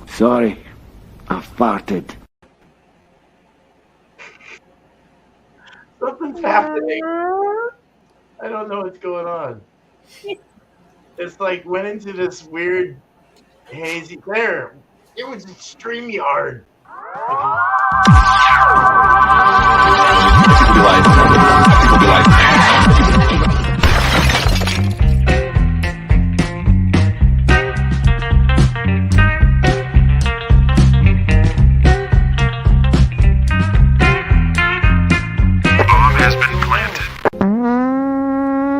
Sorry, I farted. Something's happening. I don't know what's going on. It's like went into this weird hazy there. It was extremely hard.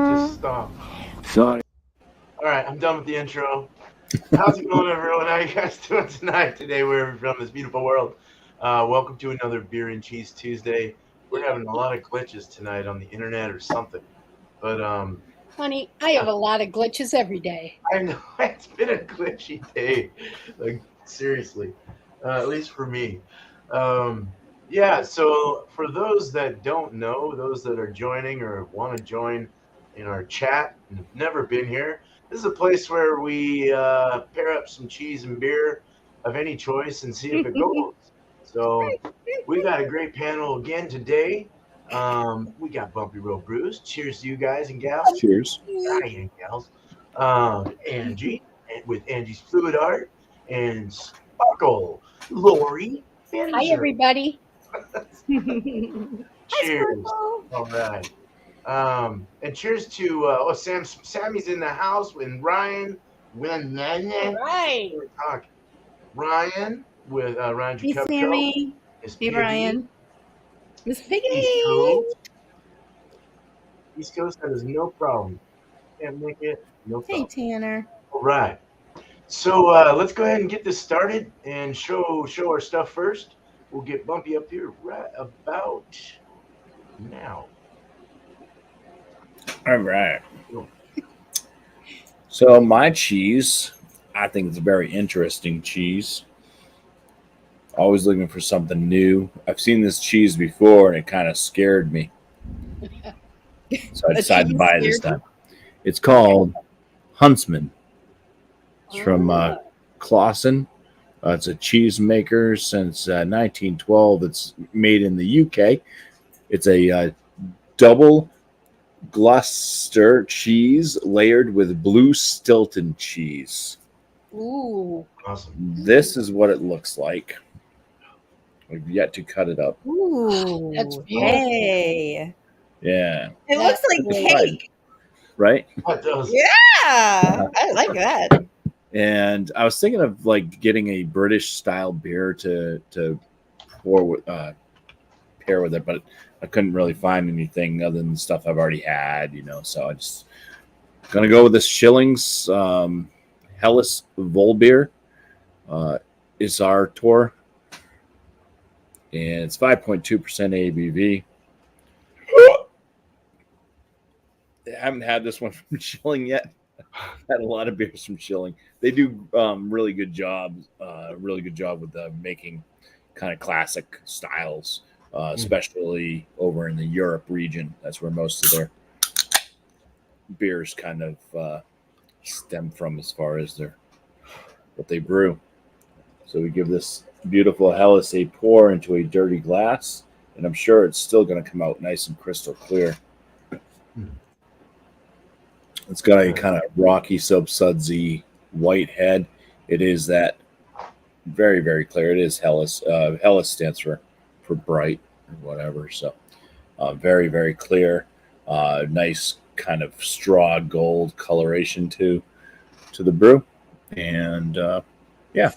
Just stop. Sorry. All right, I'm done with the intro. How's it going, everyone? How you guys doing tonight? Today, wherever from this beautiful world. Welcome to another Beer and Cheese Tuesday. We're having a lot of glitches tonight on the internet or something. But honey, I have a lot of glitches every day. I know it's been a glitchy day. Like seriously, at least for me. Yeah. So for those that don't know, those that are joining or want to join in our chat and have never been here, this is a place where we pair up some cheese and beer of any choice and see if it goes. So we got a great panel again today. We got Bumpy Road Brews. Cheers to you guys and gals. Cheers. Hi, and gals. Angie with Angie's Fluid Art and Sparkle Lori. Hi, everybody. Cheers. All right. And cheers to Sammy's in the house with Ryan. Right. Ryan with Ryan Hey, Jacob. Sammy. Hey, Brian. Miss Piggy. East Coast, that is no problem. Can't make it, no Hey, problem. Tanner. All right. So let's go ahead and get this started and show our stuff first. We'll get Bumpy up here right about now. All right. So my cheese, I think it's a very interesting cheese. Always looking for something new. I've seen this cheese before and it kind of scared me. So I decided to buy it this time. It's called Huntsman. It's from Clausen. It's a cheese maker since 1912. It's made in the UK. It's a double Gloucester cheese layered with blue Stilton cheese. Ooh. Awesome. This is what it looks like. We've yet to cut it up. Ooh. That's beautiful. Hey. Yeah. It looks like cake. Right? That does. Yeah. I like that. And I was thinking of like getting a British style beer to pour with, pair with it, but I couldn't really find anything other than stuff I've already had, So I just gonna go with this Schilling's Helles Volbeer Isar Tor, and it's 5.2% ABV. I haven't had this one from Schilling yet. Had a lot of beers from Schilling. They do really good job with making kind of classic styles, especially over in the Europe region. That's where most of their beers kind of stem from as far as what they brew. So we give this beautiful Helles a pour into a dirty glass, and I'm sure it's still going to come out nice and crystal clear. It's got a kind of rocky, soap-sudsy white head. It is that very, very clear. It is Helles. Helles stands for bright or whatever. So very, very clear. Nice kind of straw gold coloration to the brew. And yeah, a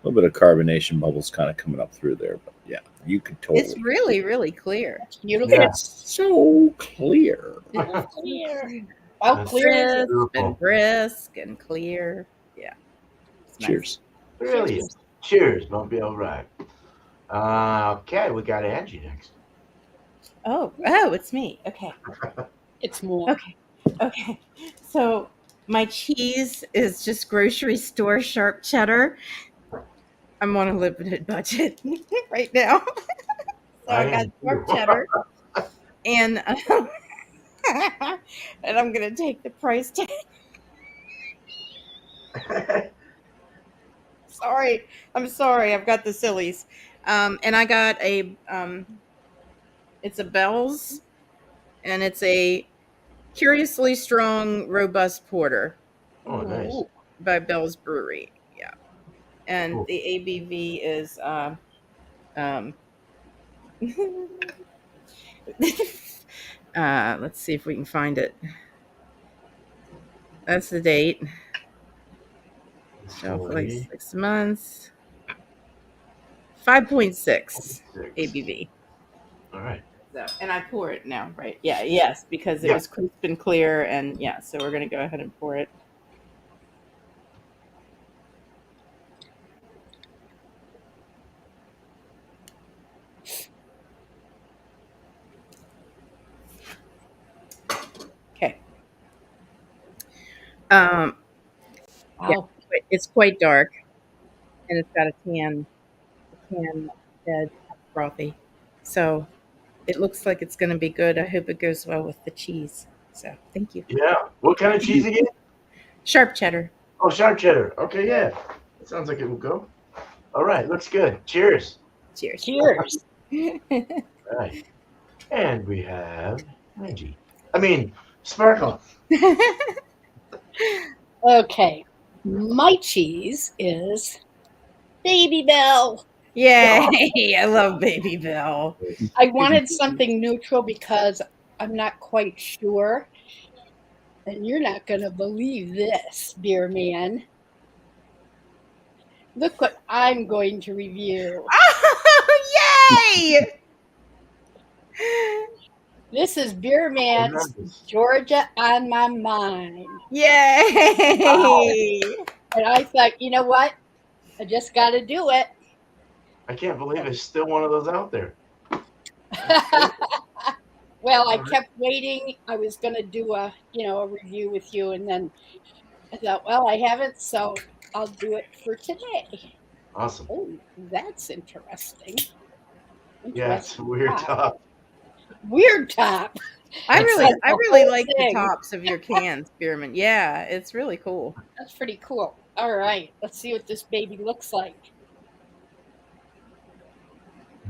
little bit of carbonation bubbles kind of coming up through there. But yeah, you could totally. It's really, really clear. Beautiful. Yeah. It's so clear. Clear. Oh, clear. Crisp and brisk and clear. Yeah. It's nice. Cheers. Brilliant. Cheers, Bumpy. All right. Okay, we got Angie next. Oh, it's me. Okay. It's more. Okay. Okay. So my cheese is just grocery store sharp cheddar. I'm on a limited budget right now. So I I got am sharp too. cheddar and and I'm gonna take the price tag. Sorry. I'm sorry. I've got the sillies. And I got a it's a Bell's and it's a curiously strong robust porter Oh, nice. Ooh. by Bell's Brewery. Yeah. And Cool. the ABV is um let's see if we can find it. That's the date. Shelf life 6 months. 5.6 6. ABV. All right. So, and I pour it now, right? Yeah, yes, because it Yeah. was crisp and clear, and yeah, so we're gonna go ahead and pour it. Okay. Um, yeah, Wow. it's quite dark, and it's got a tan bed, frothy. So it looks like it's gonna be good. I hope it goes well with the cheese. So thank you. Yeah. What kind of cheese again? Sharp cheddar. Oh, sharp cheddar. Okay, yeah. It sounds like it will go. All right. Looks good. Cheers. Cheers. Cheers. All right. And we have Angie. I mean, Sparkle. Okay. My cheese is Baby Bell. Yay! I love Baby Bell. I wanted something neutral because I'm not quite sure. And you're not going to believe this, dear man. Look what I'm going to review. Oh, yay! This is Beer Man's Tremendous. Georgia on My Mind. Yay! And I thought, you know what? I just got to do it. I can't believe there's still one of those out there. Well, I kept waiting. I was going to do a review with you, and then I thought, well, I haven't, so I'll do it for today. Awesome. Oh, that's interesting. Yeah, it's a weird top. Weird top. I It's really, like I the really whole like the thing. tops of your cans, Spearman. Yeah, it's really cool. That's pretty cool. All right, let's see what this baby looks like.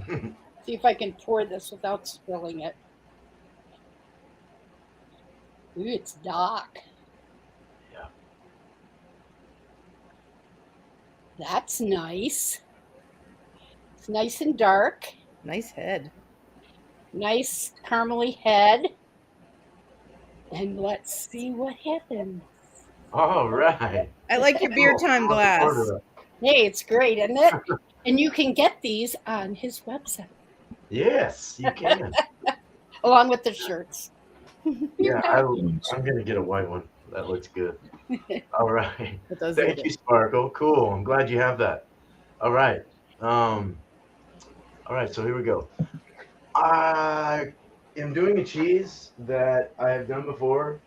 See if I can pour this without spilling it. Ooh, it's dark. Yeah. That's nice. It's nice and dark. Nice head. Nice caramely head. And let's see what happens. All right. I like your beer time glass. Hey, it's great, isn't it? And you can get these on his website. Yes, you can. Along with the shirts. Yeah, I'm going to get a white one. That looks good. All right. It does Thank look you, Sparkle. Cool. I'm glad you have that. All right. All right, so here we go. I am doing a cheese that I have done before,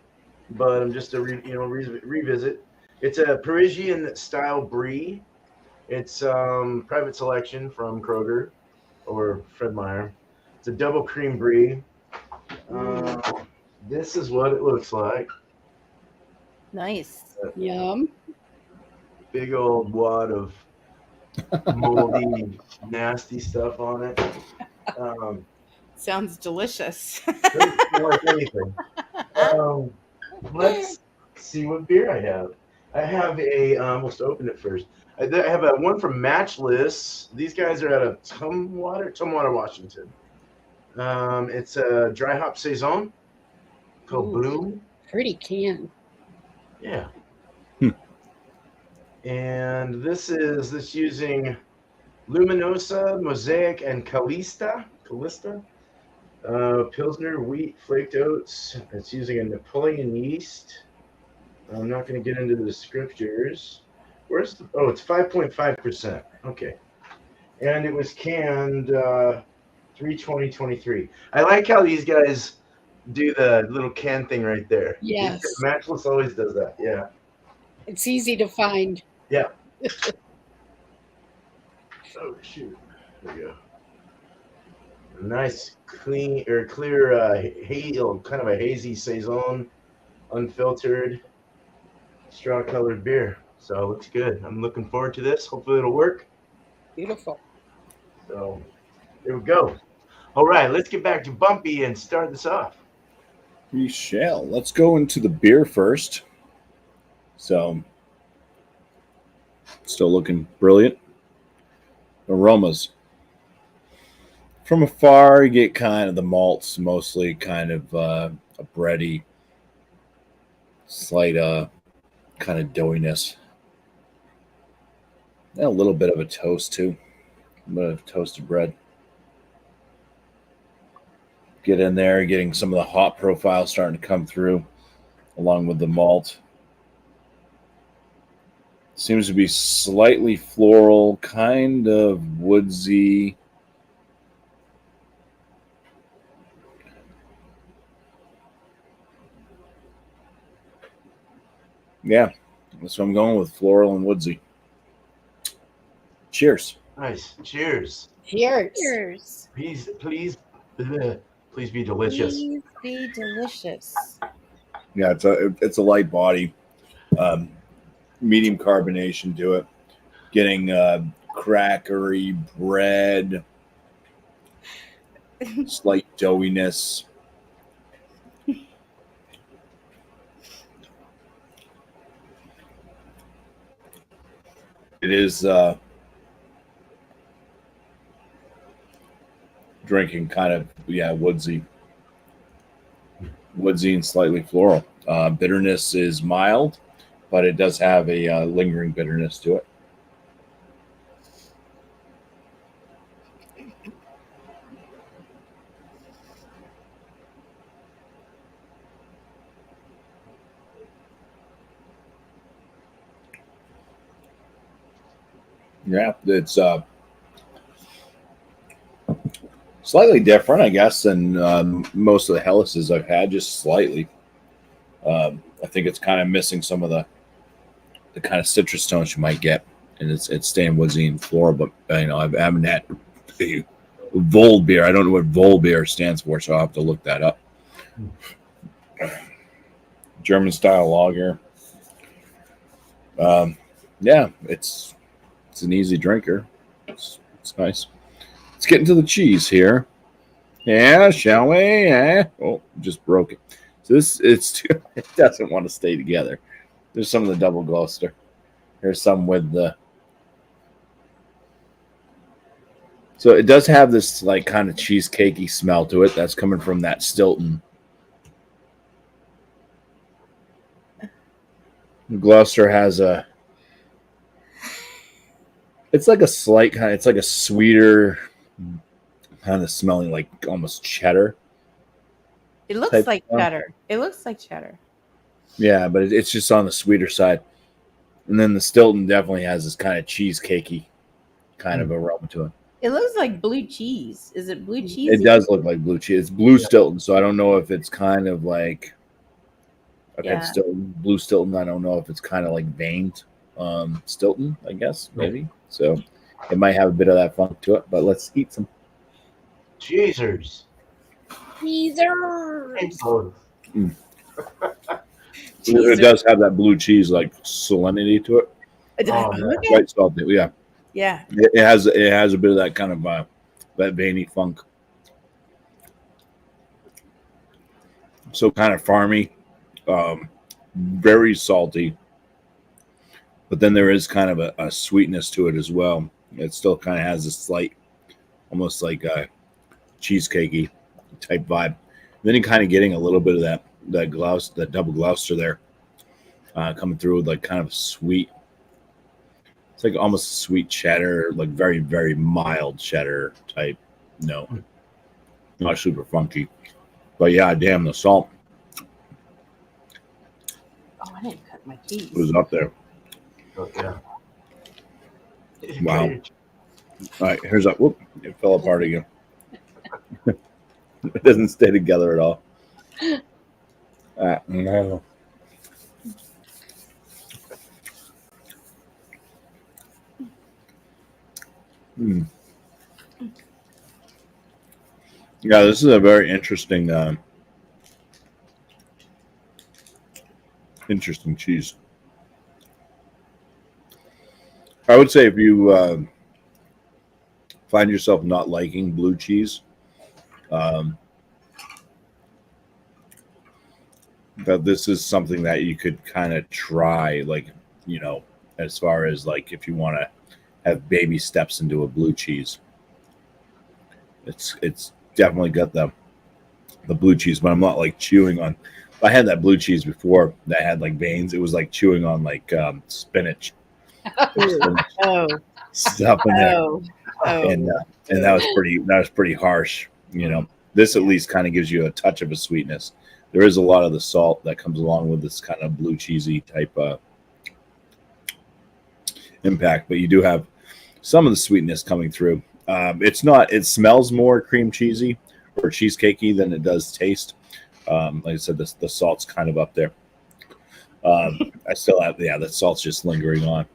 but I'm just a revisit. It's a Parisian style brie. It's private selection from Kroger or Fred Meyer. It's a double cream brie. This is what it looks like. nice. Yum. Big old wad of moldy, nasty stuff on it. Sounds delicious. Doesn't smell like anything. Let's see what beer I have. I have a. Let's open it first. I have a one from Matchless. These guys are out of Tumwater, Washington. It's a dry hop saison called Ooh. Bloom. Pretty can. Yeah. And this using Luminosa, Mosaic, and Callista. Pilsner, wheat, flaked oats. It's using a Napoleon yeast. I'm not going to get into the scriptures. It's 5.5%. Okay. And it was canned 3/20/23. I like how these guys do the little can thing right there. Yes. Matchless always does that. Yeah. It's easy to find. Yeah. Oh shoot. There we go. Nice, clean or clear, kind of a hazy saison, unfiltered, straw colored beer. So it looks good. I'm looking forward to this. Hopefully it'll work. Beautiful. So there we go. All right, let's get back to Bumpy and start this off. We shall. Let's go into the beer first. So, still looking brilliant. Aromas. From afar, you get kind of the malts, mostly kind of a bready, slight kind of doughiness. And a little bit of a toast, too. A bit of toasted bread. Get in there, getting some of the hop profile starting to come through, along with the malt. Seems to be slightly floral, kind of woodsy. Yeah, that's what I'm going with, floral and woodsy. Cheers. Nice. Cheers. Cheers. Cheers. Please be delicious. Please be delicious. Yeah, it's a light body, medium carbonation to it. Getting crackery bread, slight doughiness. It is drinking kind of woodsy and slightly floral. Bitterness is mild, but it does have a lingering bitterness to it. Yeah, it's slightly different, I guess, than most of the Hellas's I've had, just slightly. I think it's kind of missing some of the kind of citrus tones you might get, and it's staying woodsy and floral. But I haven't had Vol beer. I don't know what Vol beer stands for, so I'll have to look that up. German style lager. Yeah, it's an easy drinker. It's nice. Let's get into the cheese here. Yeah, shall we? Yeah. Oh, just broke it. So it doesn't want to stay together. There's some of the double Gloucester. There's some with the. So it does have this like kind of cheesecakey smell to it. That's coming from that Stilton. Gloucester has a. It's like a slight kind of. It's like a sweeter, kind of smelling like almost cheddar. It looks like cheddar. It looks like cheddar. Yeah, but it's just on the sweeter side. And then the Stilton definitely has this kind of cheesecakey kind of aroma to it. It looks like blue cheese. Is it blue cheese? It does look like blue cheese. It's blue Stilton, so I don't know if it's kind of like it's Stilton, blue Stilton. I don't know if it's kind of like veined Stilton, I guess, maybe. So it might have a bit of that funk to it, but let's eat some. Cheezers. Cheezer. It does have that blue cheese like salinity to it. Quite salty, yeah. Yeah. It has a bit of that kind of that veiny funk. So kind of farmy, very salty, but then there is kind of a sweetness to it as well. It still kind of has a slight, almost like a cheesecakey type vibe. Then you're kind of getting a little bit of that double Gloucester there, coming through with like kind of sweet. It's like almost a sweet cheddar, like very, very mild cheddar type. No, not super funky, but yeah, damn the salt. Oh, I didn't cut my cheese. It was up there. Oh, yeah. Wow. All right, here's that. Whoop! It fell apart again. It doesn't stay together at all. No. Hmm. Yeah, this is a very interesting cheese. I would say if you find yourself not liking blue cheese, um, that this is something that you could kind of try, like, you know, as far as like if you want to have baby steps into a blue cheese. It's definitely got the blue cheese, but I'm not like chewing on. I had that blue cheese before that had like veins. It was like chewing on like spinach. There's Ooh. so much Oh, stuff in there, oh, and oh. that was pretty harsh. You know, this at least kind of gives you a touch of a sweetness. There is a lot of the salt that comes along with this kind of blue cheesy type impact, but you do have some of the sweetness coming through. It's not. It smells more cream cheesy or cheesecakey than it does taste. Like I said, the salt's kind of up there. I still have, yeah, the salt's just lingering on.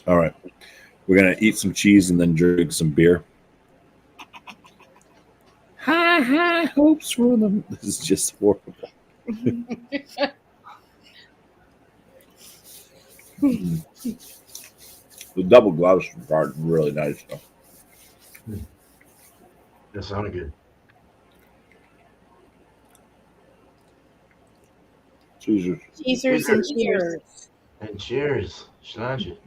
All right, we're gonna eat some cheese and then drink some beer. High hopes for them. This is just horrible. Mm. The double gloves are really nice though. That sounded good. Jesus. Cheesers and cheers. Cheers. And cheers. Schnage.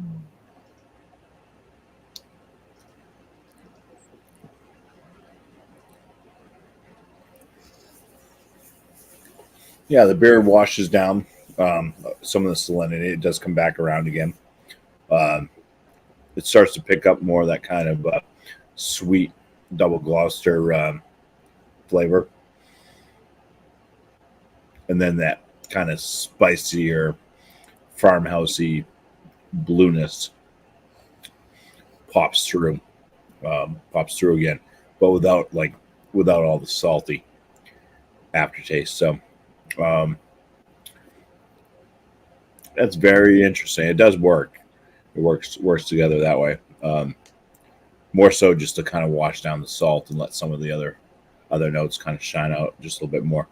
Yeah, the beer washes down some of the salinity. It does come back around again. Um, it starts to pick up more of that kind of sweet double Gloucester flavor, and then that kind of spicier farmhousey blueness pops through, again, but without all the salty aftertaste. So um, that's very interesting. It does work. It works together that way. More so just to kind of wash down the salt and let some of the other notes kind of shine out just a little bit more,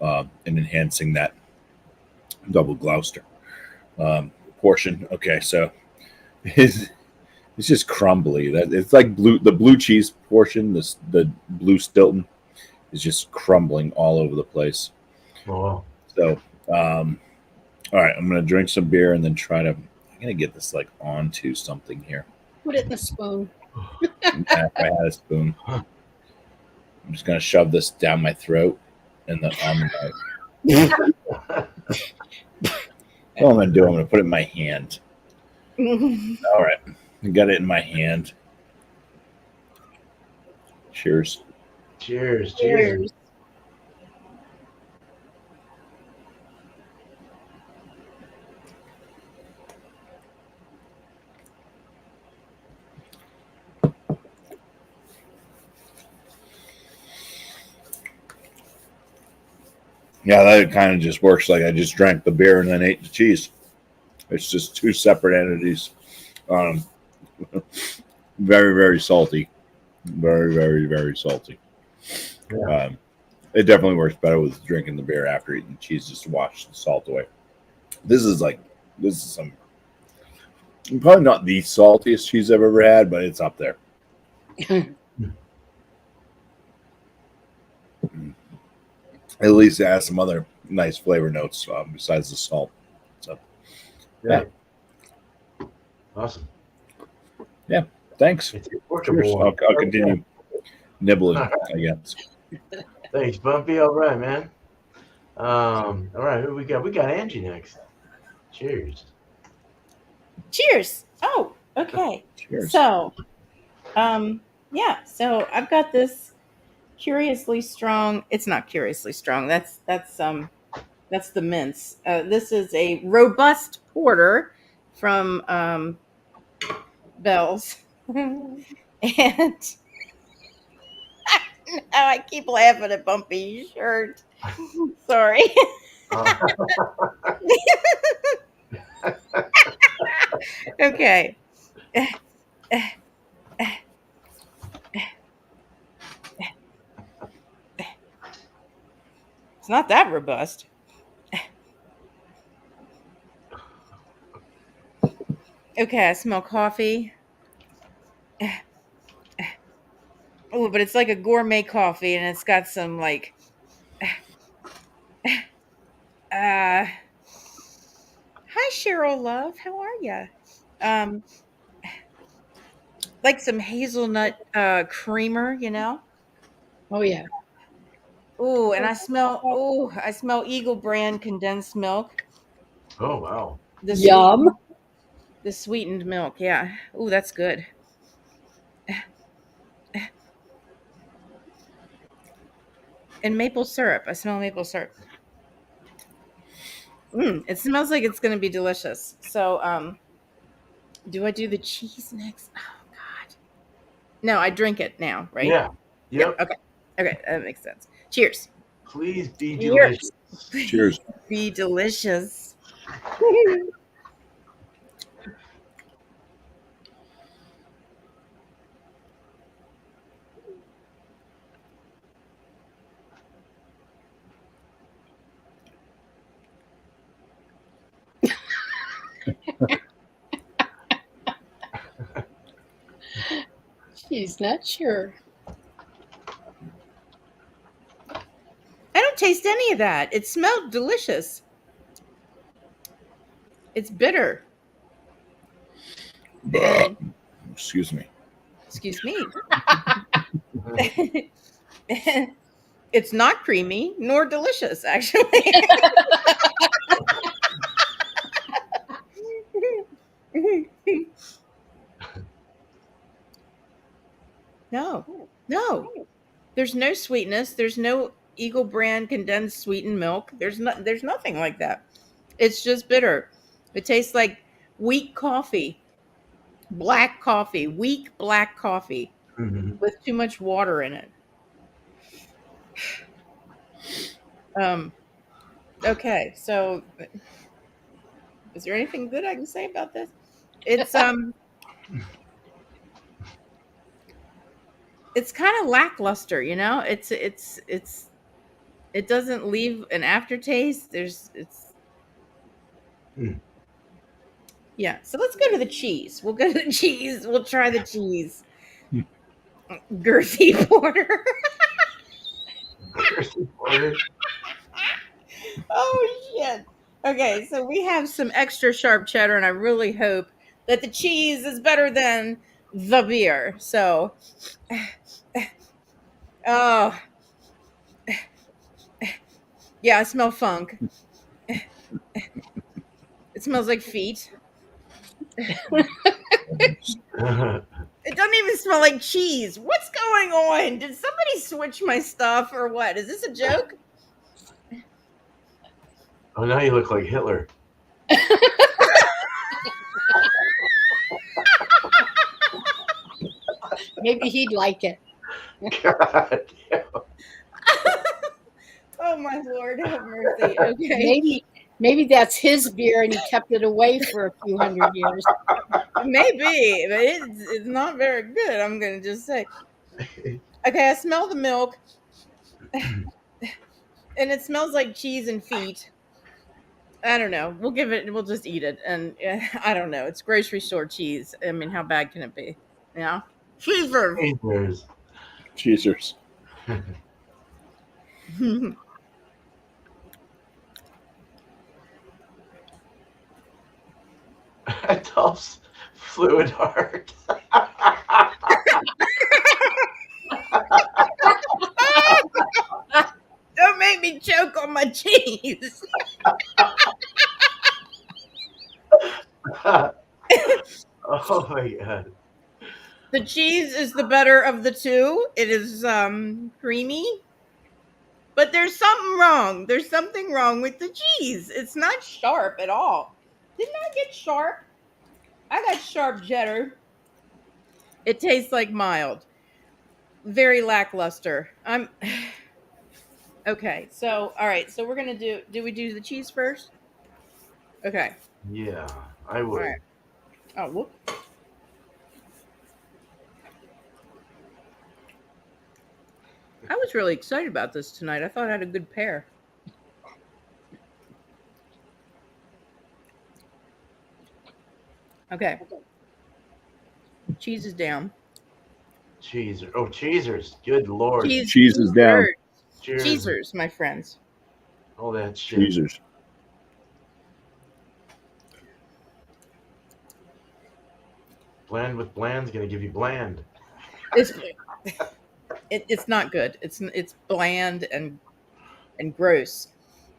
and enhancing that double Gloucester portion. Okay, so it's just crumbly. That it's like the blue cheese portion. The blue Stilton is just crumbling all over the place. Oh, wow. So, all right, I'm gonna drink some beer and then try to. I'm gonna get this like onto something here. Put it in a spoon. Yeah, if I had a spoon, I'm just gonna shove this down my throat and then on the mouth. What I'm gonna do? I'm gonna put it in my hand. All right, I got it in my hand. Cheers. Cheers. Cheers. Cheers. Yeah, that kind of just works like I just drank the beer and then ate the cheese. It's just two separate entities. Um, very, very salty. Very, very, very salty. Yeah. It definitely works better with drinking the beer after eating cheese just to wash the salt away. This is some probably not the saltiest cheese I've ever had, but it's up there. At least it has some other nice flavor notes besides the salt. So, Yeah. Awesome. thanks. It's a Cheers. workable one. I'll continue nibbling, All I guess. Thanks, Bumpy. All right, man. All right, who we got? We got Angie next. Cheers. Cheers. Oh, okay. Cheers. So, yeah. So I've got this curiously strong. It's not curiously strong. That's the mince. This is a robust porter from Bell's, and I keep laughing at Bumpy's shirt. Sorry. Uh, Okay. It's not that robust. Okay, I smell coffee. Oh, but it's like a gourmet coffee, and it's got some like, uh, hi Cheryl, love, how are you? Um, like some hazelnut creamer, you know. Oh yeah. Oh, and I smell Eagle brand condensed milk. oh wow. The Yum. sweetened, the sweetened milk, yeah. Oh, that's good. And maple syrup. I smell maple syrup. It smells like it's going to be delicious. So, do I do the cheese next? Oh God. No, I drink it now, right? Yeah. Yeah. Yep. Okay. Okay, that makes sense. Cheers. Please be delicious. Cheers. Cheers. Be delicious. She's not sure. I don't taste any of that. It smelled delicious. It's bitter. And Excuse me. excuse me. It's not creamy nor delicious, actually. No. There's no sweetness. There's no Eagle brand condensed sweetened milk. There's nothing like that. It's just bitter. It tastes like weak coffee, black coffee, weak black coffee Mhm. with too much water in it. Okay, so is there anything good I can say about this? It's it's kind of lackluster, you know? It doesn't leave an aftertaste. Mm. Yeah. So let's go to the cheese. We'll go to the cheese. We'll try the cheese. Girthy porter. Order. Oh shit. Okay, so we have some extra sharp cheddar, and I really hope that the cheese is better than the beer. So, oh yeah, I smell funk. It smells like feet. It doesn't even smell like cheese. What's going on? Did somebody switch my stuff or what? Is this a joke? Oh, now you look like Hitler. Maybe he'd like it. God. Oh my Lord, have mercy. Okay. Maybe that's his beer and he kept it away for a few hundred years. Maybe, but it's not very good, I'm going to just say. Okay, I smell the milk, and it smells like cheese and feet. I don't know. We'll just eat it. And I don't know. It's grocery store cheese. I mean, how bad can it be? Yeah. Cheeseburger. Cheers. Cheezers. Dolph's fluid heart. Don't make me choke on my cheese. Oh my God. The cheese is the better of the two. It is creamy. But there's something wrong. There's something wrong with the cheese. It's not sharp at all. Didn't I get sharp? I got sharp cheddar. It tastes like mild. very lackluster. I'm okay. So, all right. So we're gonna do we do the cheese first? Okay. Yeah, I All would. right. Oh, whoop. I was really excited about this tonight. I thought I had a good pair. Okay. Cheese is down. Cheeser. Oh, cheesers. Good Lord. Cheese is down. Cheers. Cheesers, my friends. All that shit. Cheesers. Bland with bland's going to give you bland. It's it's not good. It's bland and gross.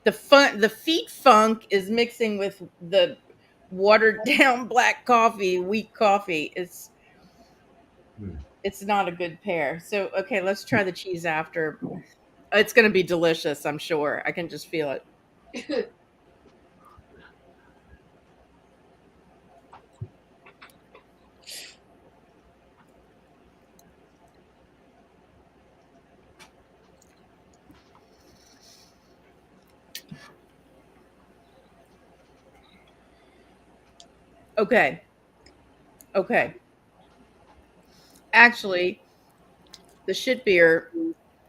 The feet funk is mixing with the watered down black coffee, weak coffee. It's not a good pair. So okay, let's try the cheese after. It's going to be delicious, I'm sure. I can just feel it. Okay. Okay. Actually, the shit beer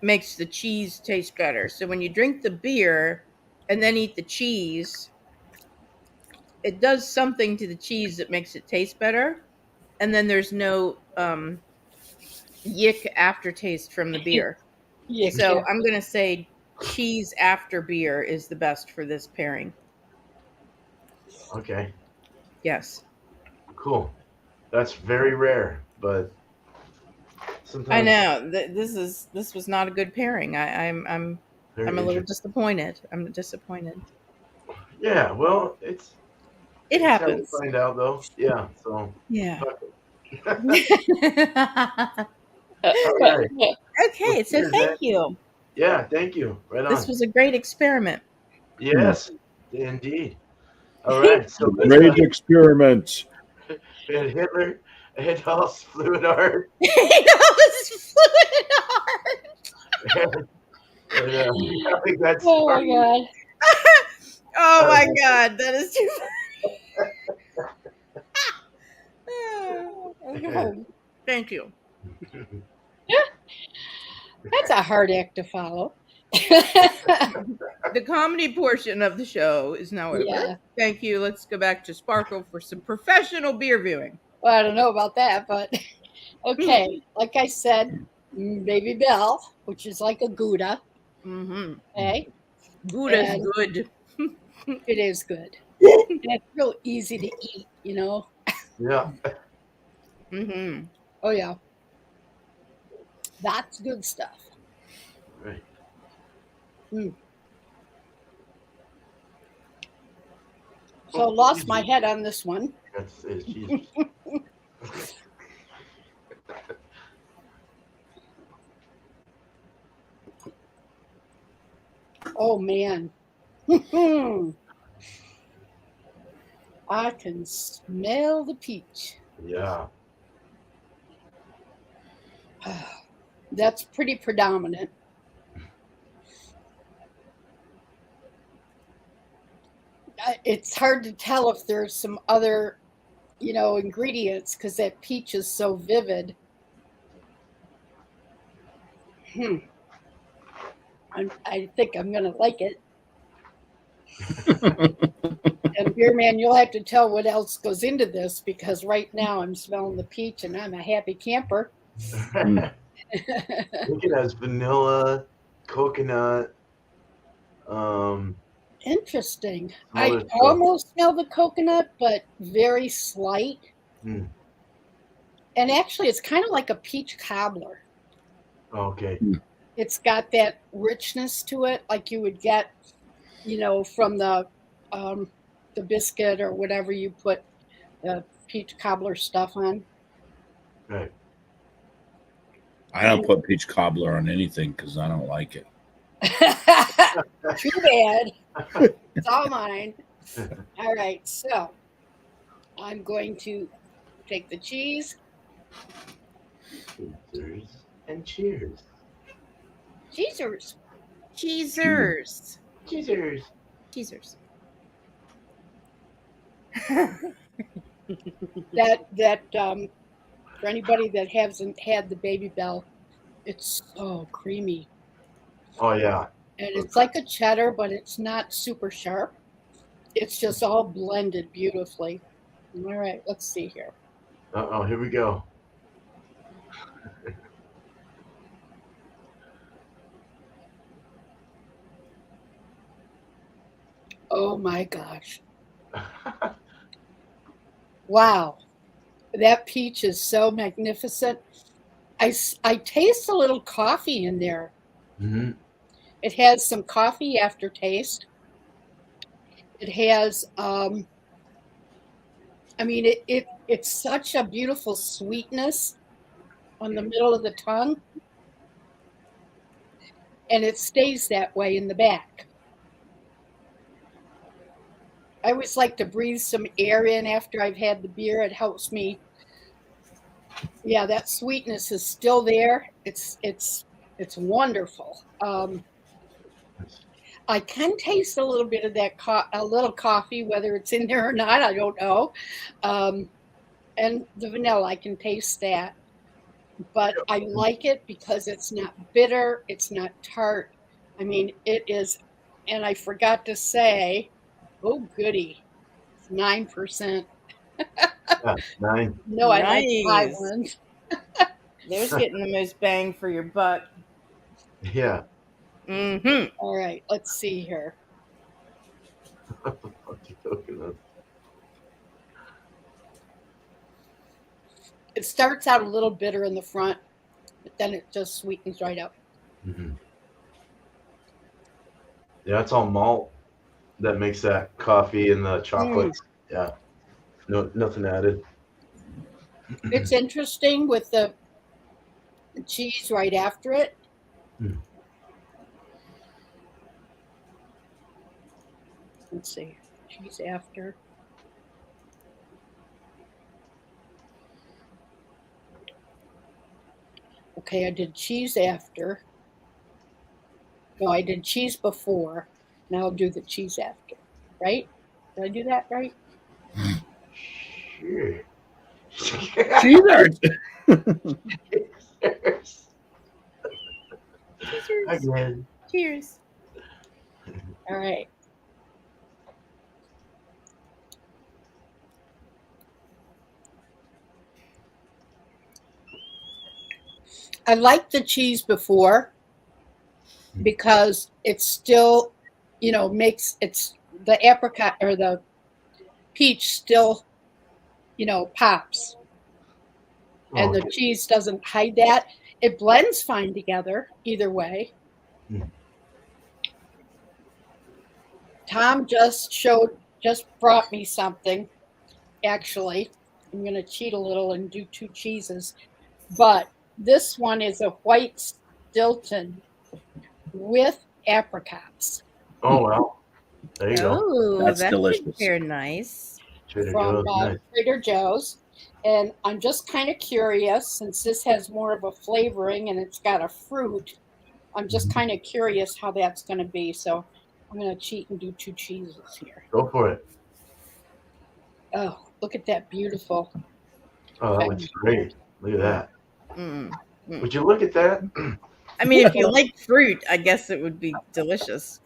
makes the cheese taste better. So when you drink the beer and then eat the cheese, it does something to the cheese that makes it taste better. And then there's no yick aftertaste from the beer. Yeah. So I'm going to say cheese after beer is the best for this pairing. Okay. Yes. Cool. That's very rare, but sometimes I know this was not a good pairing. I'm very a little interesting. disappointed. I'm disappointed. Yeah, well, it's It how we happens. find out though. Yeah, so Yeah. fuck it. Okay, All right. Well, so cheers, thank man. you. Yeah, thank you. Right This on. was a great experiment. Yes, indeed. All right. So Great experiment. we had Hitler, Adolf's fluid art, It's fluid art. and I think that's Oh my god. Oh my god, that is too funny. Thank you. That's a hard act to follow. The comedy portion of the show is now over. Yeah. Thank you. Let's go back to Sparkle for some professional beer viewing. Well, I don't know about that, but okay. Like I said, Baby Bell, which is like a Gouda. Mm-hmm. Okay. Good is And good. it is good. And it's real easy to eat, you know? Yeah. Mm-hmm. Oh, yeah. That's good stuff. Right. So lost my head on this one. That's it. Jesus. Oh, man. I can smell the peach. Yeah. That's pretty predominant. It's hard to tell if there's some other, ingredients because that peach is so vivid. I think I'm going to like it. And Beer Man, you'll have to tell what else goes into this because right now I'm smelling the peach and I'm a happy camper. I think it has vanilla, coconut. Interesting. Some I other stuff. almost smell the coconut, but very slight. Mm. And actually, it's kind of like a peach cobbler. Okay. It's got that richness to it, like you would get, from the biscuit or whatever you put the peach cobbler stuff on. Right. I don't put peach cobbler on anything because I don't like it. Too bad. It's all mine. All right, so I'm going to take the cheese. And cheers. Cheezers. Cheezers. Cheers. Cheezers. That for anybody that hasn't had the Baby Bell, it's so creamy. Oh yeah. And it's like a cheddar, but it's not super sharp. It's just all blended beautifully. All right, let's see here. Oh, here we go. Oh my gosh. Wow. That peach is so magnificent. I taste a little coffee in there. hmm It has some coffee aftertaste. It has, I mean, it's such a beautiful sweetness on the middle of the tongue, and it stays that way in the back. I always like to breathe some air in after I've had the beer. It helps me. Yeah, that sweetness is still there. It's wonderful. I can taste a little bit of that a little coffee, whether it's in there or not. I don't know. Um, and the vanilla, I can taste that. But I like it because it's not bitter. It's not tart. I mean, it is. And I forgot to say, oh goody, it's 9%. Yeah, 9. No, I like high Nice. ones. There's getting the most bang for your buck. Yeah. Mm-hmm. All right, let's see here. Funky coconut. It starts out a little bitter in the front, but then it just sweetens right up. hmm Yeah, it's all malt that makes that coffee and the chocolates. Yeah. No, nothing added. It's interesting with the cheese right after it. Mm. Let's see, cheese after. Okay, I did cheese after. No, I did cheese before. Now I'll do the cheese after. Right? Did I do that right? Sure. Cheezers. Cheers. Again. Cheers. All right. I liked the cheese before because it's still, makes it's the apricot or the peach still, pops. And the Okay. cheese doesn't hide that. It blends fine together either way. Mm. Tom just brought me something. Actually, I'm going to cheat a little and do 2 cheeses. But this one is a white Stilton with apricots Oh well. There you go. Oh, That's that delicious. should pair nice. Trader from Joe's. Nice. Trader Joe's. And I'm just kind of curious, since this has more of a flavoring and it's got a fruit, I'm just kind of curious how that's going to be. So I'm going to cheat and do 2 cheeses here. Go for it. Oh, look at that beautiful. Oh, that looks great. Look at that. Mm. Would you look at that? I mean, if you like fruit, I guess it would be delicious.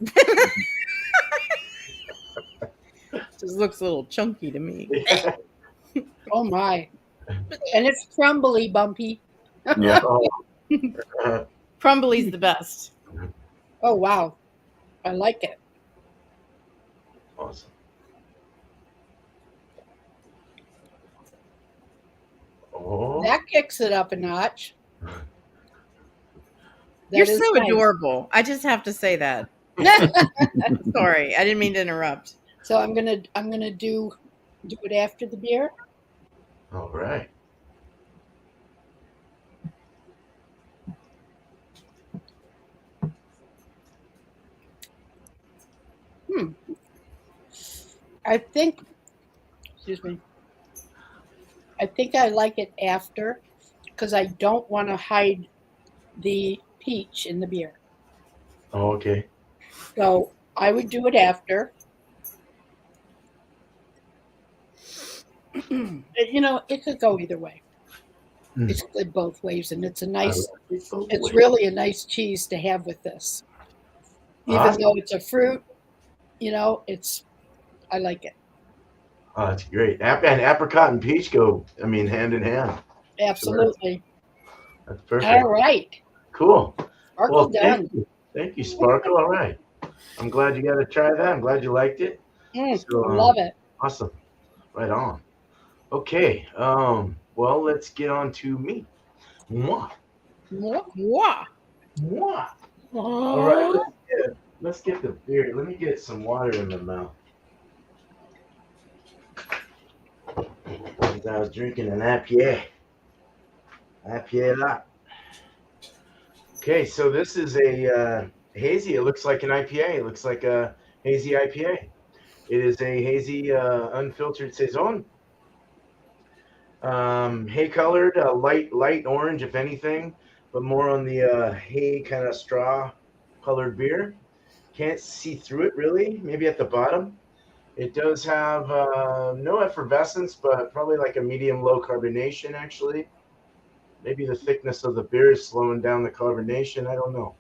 Just looks a little chunky to me. Oh my. And it's crumbly, Bumpy. Yeah. Oh, Crumbly's the best. Oh wow. I like it. awesome. Oh, That kicks it up a notch. You're That is so nice. adorable. I just have to say that. Sorry, I didn't mean to interrupt. So I'm gonna do it after the beer. all right. I think, excuse me. I think I like it after because I don't want to hide the peach in the beer. Oh, okay. So I would do it after. It could go either way. Mm. It's good both ways, and it's a I nice. like it both It's ways. really a nice cheese to have with this, even Awesome. though it's a fruit. It's. I like it Oh, that's great. And apricot and peach go, I mean, hand in hand. So absolutely. that's perfect. All right, Cool. Sparkle Well, thank done. you. Thank you, Sparkle. All right. I'm glad you got to try that. I'm glad you liked it. So, Love it. awesome. Right on. Okay. Well, let's get on to me. Mwah. Wow. Mwah. All right. Let's get the beer. Let me get some water in my mouth. Because I was drinking an IPA. IPA lot. Okay, so this is a hazy. It looks like an IPA. It looks like a hazy IPA. It is a hazy unfiltered saison. Hay colored, light orange, if anything, but more on the hay kind of straw colored beer. Can't see through it really. Maybe at the bottom. It does have no effervescence, but probably like a medium low carbonation actually. Maybe the thickness of the beer is slowing down the carbonation. I don't know.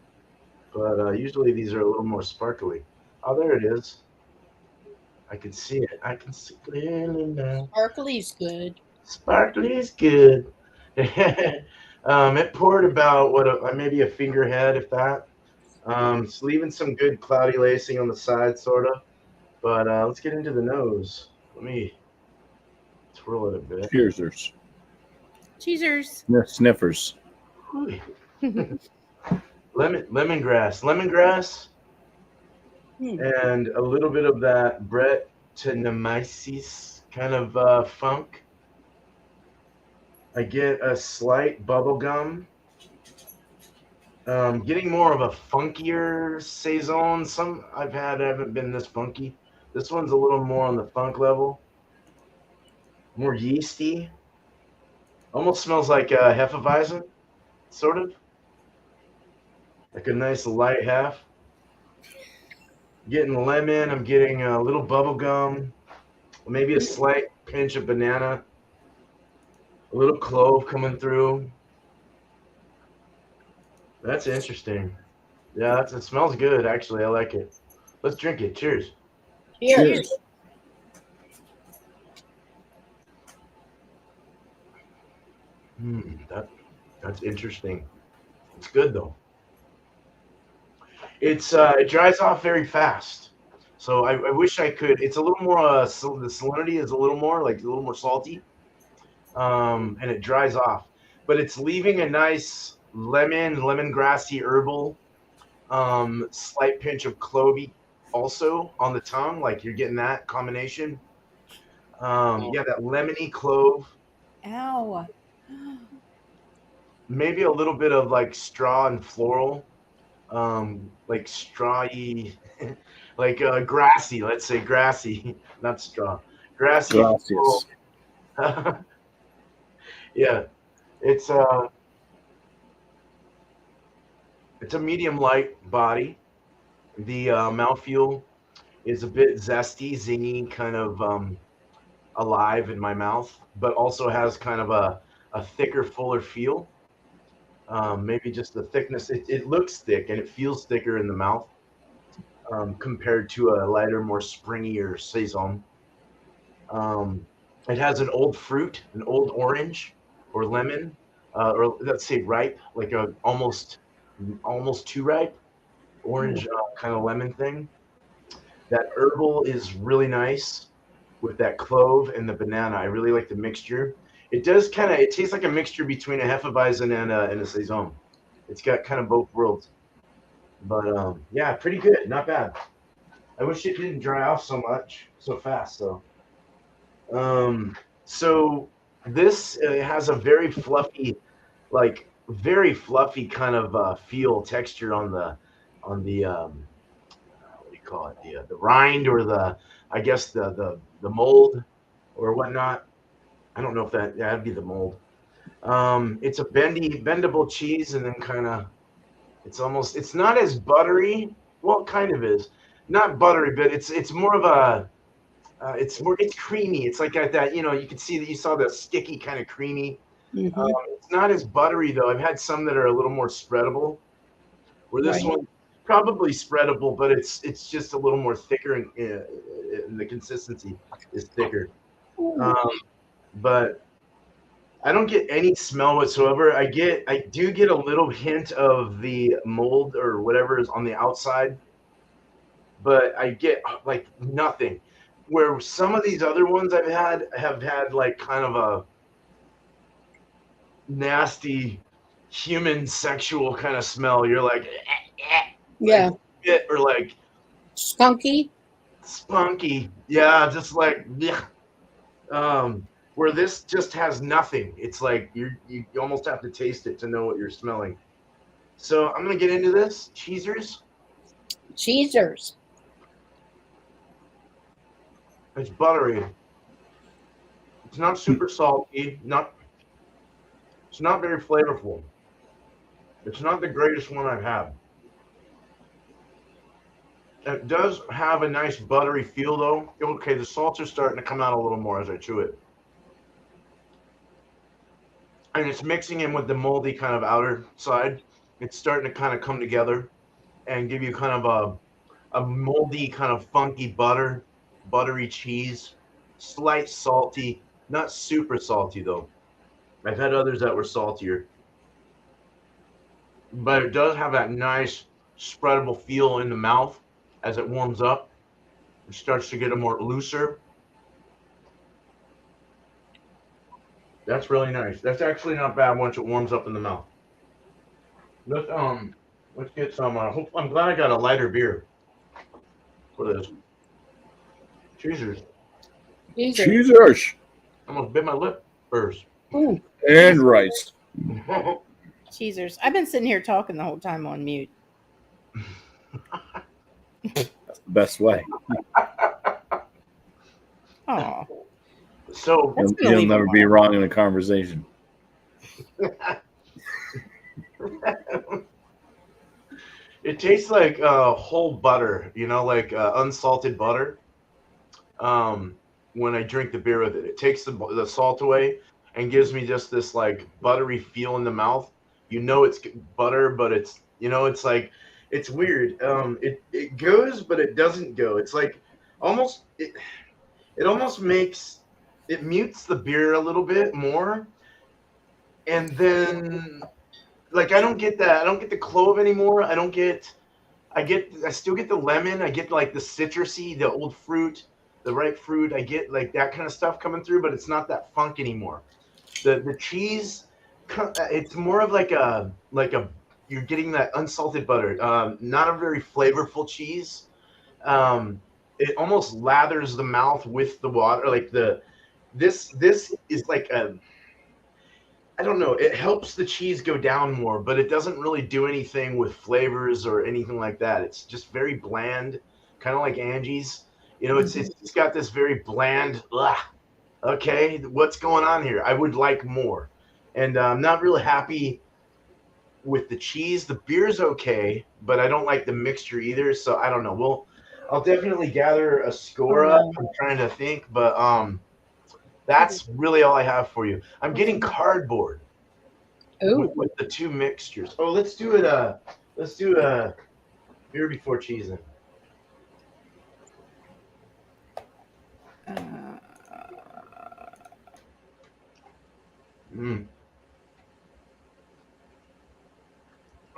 But usually these are a little more sparkly. Oh, there it is. I can see it. I can see clearly now. Sparkly's good. Sparkly is good. It poured about maybe a finger head, if that. It's leaving some good cloudy lacing on the side, sort of. But let's get into the nose. Let me twirl it a bit. Cheersers. Cheesers. Sniffers. Whew. Lemongrass, and a little bit of that Brettanomyces kind of funk. I get a slight bubblegum. Getting more of a funkier saison. Some I've had haven't been this funky. This one's a little more on the funk level. More yeasty. Almost smells like Hefeweizen, sort of. Like a nice light hef. Getting lemon. I'm getting a little bubblegum. Maybe a slight pinch of banana. A little clove coming through. That's interesting. Yeah, it smells good, actually. I like it. Let's drink it. Cheers. Cheers. That's interesting. It's good, though. It dries off very fast. So I wish I could. It's a little more, the salinity is a little more, like a little more salty. And it dries off. But it's leaving a nice lemongrassy herbal, slight pinch of clovey also on the tongue. Like you're getting that combination. Yeah, that lemony clove. Ow. Maybe a little bit of like straw and floral. Like strawy, like grassy, let's say grassy, not straw. Grassy floral. Gracias. Yeah, it's a medium light body. The mouthfeel is a bit zesty, zingy, kind of alive in my mouth, but also has kind of a thicker, fuller feel. Maybe just the thickness. It looks thick and it feels thicker in the mouth compared to a lighter, more springier saison. It has an old fruit, an old orange or lemon, or let's say ripe, like a almost too ripe orange kind of lemon thing. That herbal is really nice with that clove and the banana. I really like the mixture. It does it tastes like a mixture between a Hefeweizen and a saison. It's got kind of both worlds. But yeah, pretty good, not bad. I wish it didn't dry off so fast though. So this has a very fluffy kind of feel texture on the what do you call it, the rind, or the, I guess the mold or whatnot. I don't know if that'd be the mold. It's a bendable cheese, and then kind of it's not as buttery. Well, it kind of is. Not buttery, but it's more of a it's creamy. It's like that, you can see that you saw the sticky kind of creamy. Hmm. It's not as buttery though. I've had some that are a little more spreadable. Where this Right. one probably spreadable, but it's just a little more thicker, and the consistency is thicker. Ooh. Um, but I don't get any smell whatsoever. I do get a little hint of the mold or whatever is on the outside, but I get like nothing. Where some of these other ones have had like kind of a nasty human sexual kind of smell. You're like, Yeah. spit or like Skunky. spunky. Yeah, just like blech. Where this just has nothing. It's like you almost have to taste it to know what you're smelling. So I'm gonna get into this. Cheesers. Cheesers. It's buttery. It's not super salty. It's not very flavorful. It's not the greatest one I've had. It does have a nice buttery feel though. Okay, the salts are starting to come out a little more as I chew it. And it's mixing in with the moldy kind of outer side. It's starting to kind of come together and give you kind of a moldy, kind of funky buttery cheese, slight salty, not super salty though. I've had others that were saltier, but it does have that nice spreadable feel in the mouth as it warms up. It starts to get a more looser. That's really nice. That's actually not bad once it warms up in the mouth. Let's let's get some. I'm glad I got a lighter beer for this. Cheesers. Cheesers. Cheesers I almost bit my lip first. Ooh. and rice. Cheesers. I've been sitting here talking the whole time on mute. That's the best way. Oh, So That's gonna You'll leave never a be mark. wrong in a conversation. it tastes like whole butter, like unsalted butter. When I drink the beer with it, it takes the salt away and gives me just this like buttery feel in the mouth. It's butter, but it's like it's weird. It goes, but it doesn't go. It's like almost it almost makes it mutes the beer a little bit more, and then like I don't get that. I don't get the clove anymore. I still get the lemon. I get like the citrusy, the old fruit, the ripe fruit. I get like that kind of stuff coming through, but it's not that funk anymore. The cheese, it's more of like a you're getting that unsalted butter. Not a very flavorful cheese. It almost lathers the mouth with the water. Like this is like a I don't know. It helps the cheese go down more, but it doesn't really do anything with flavors or anything like that. It's just very bland, kind of like Angie's. It's got this very bland. Ugh, okay, what's going on here? I would like more, and I'm not really happy with the cheese. The beer's okay, but I don't like the mixture either. So I don't know. I'll definitely gather a score up. I'm trying to think, but that's really all I have for you. I'm getting cardboard Ooh. with the two mixtures. Oh, let's do it. Let's do a beer before cheese.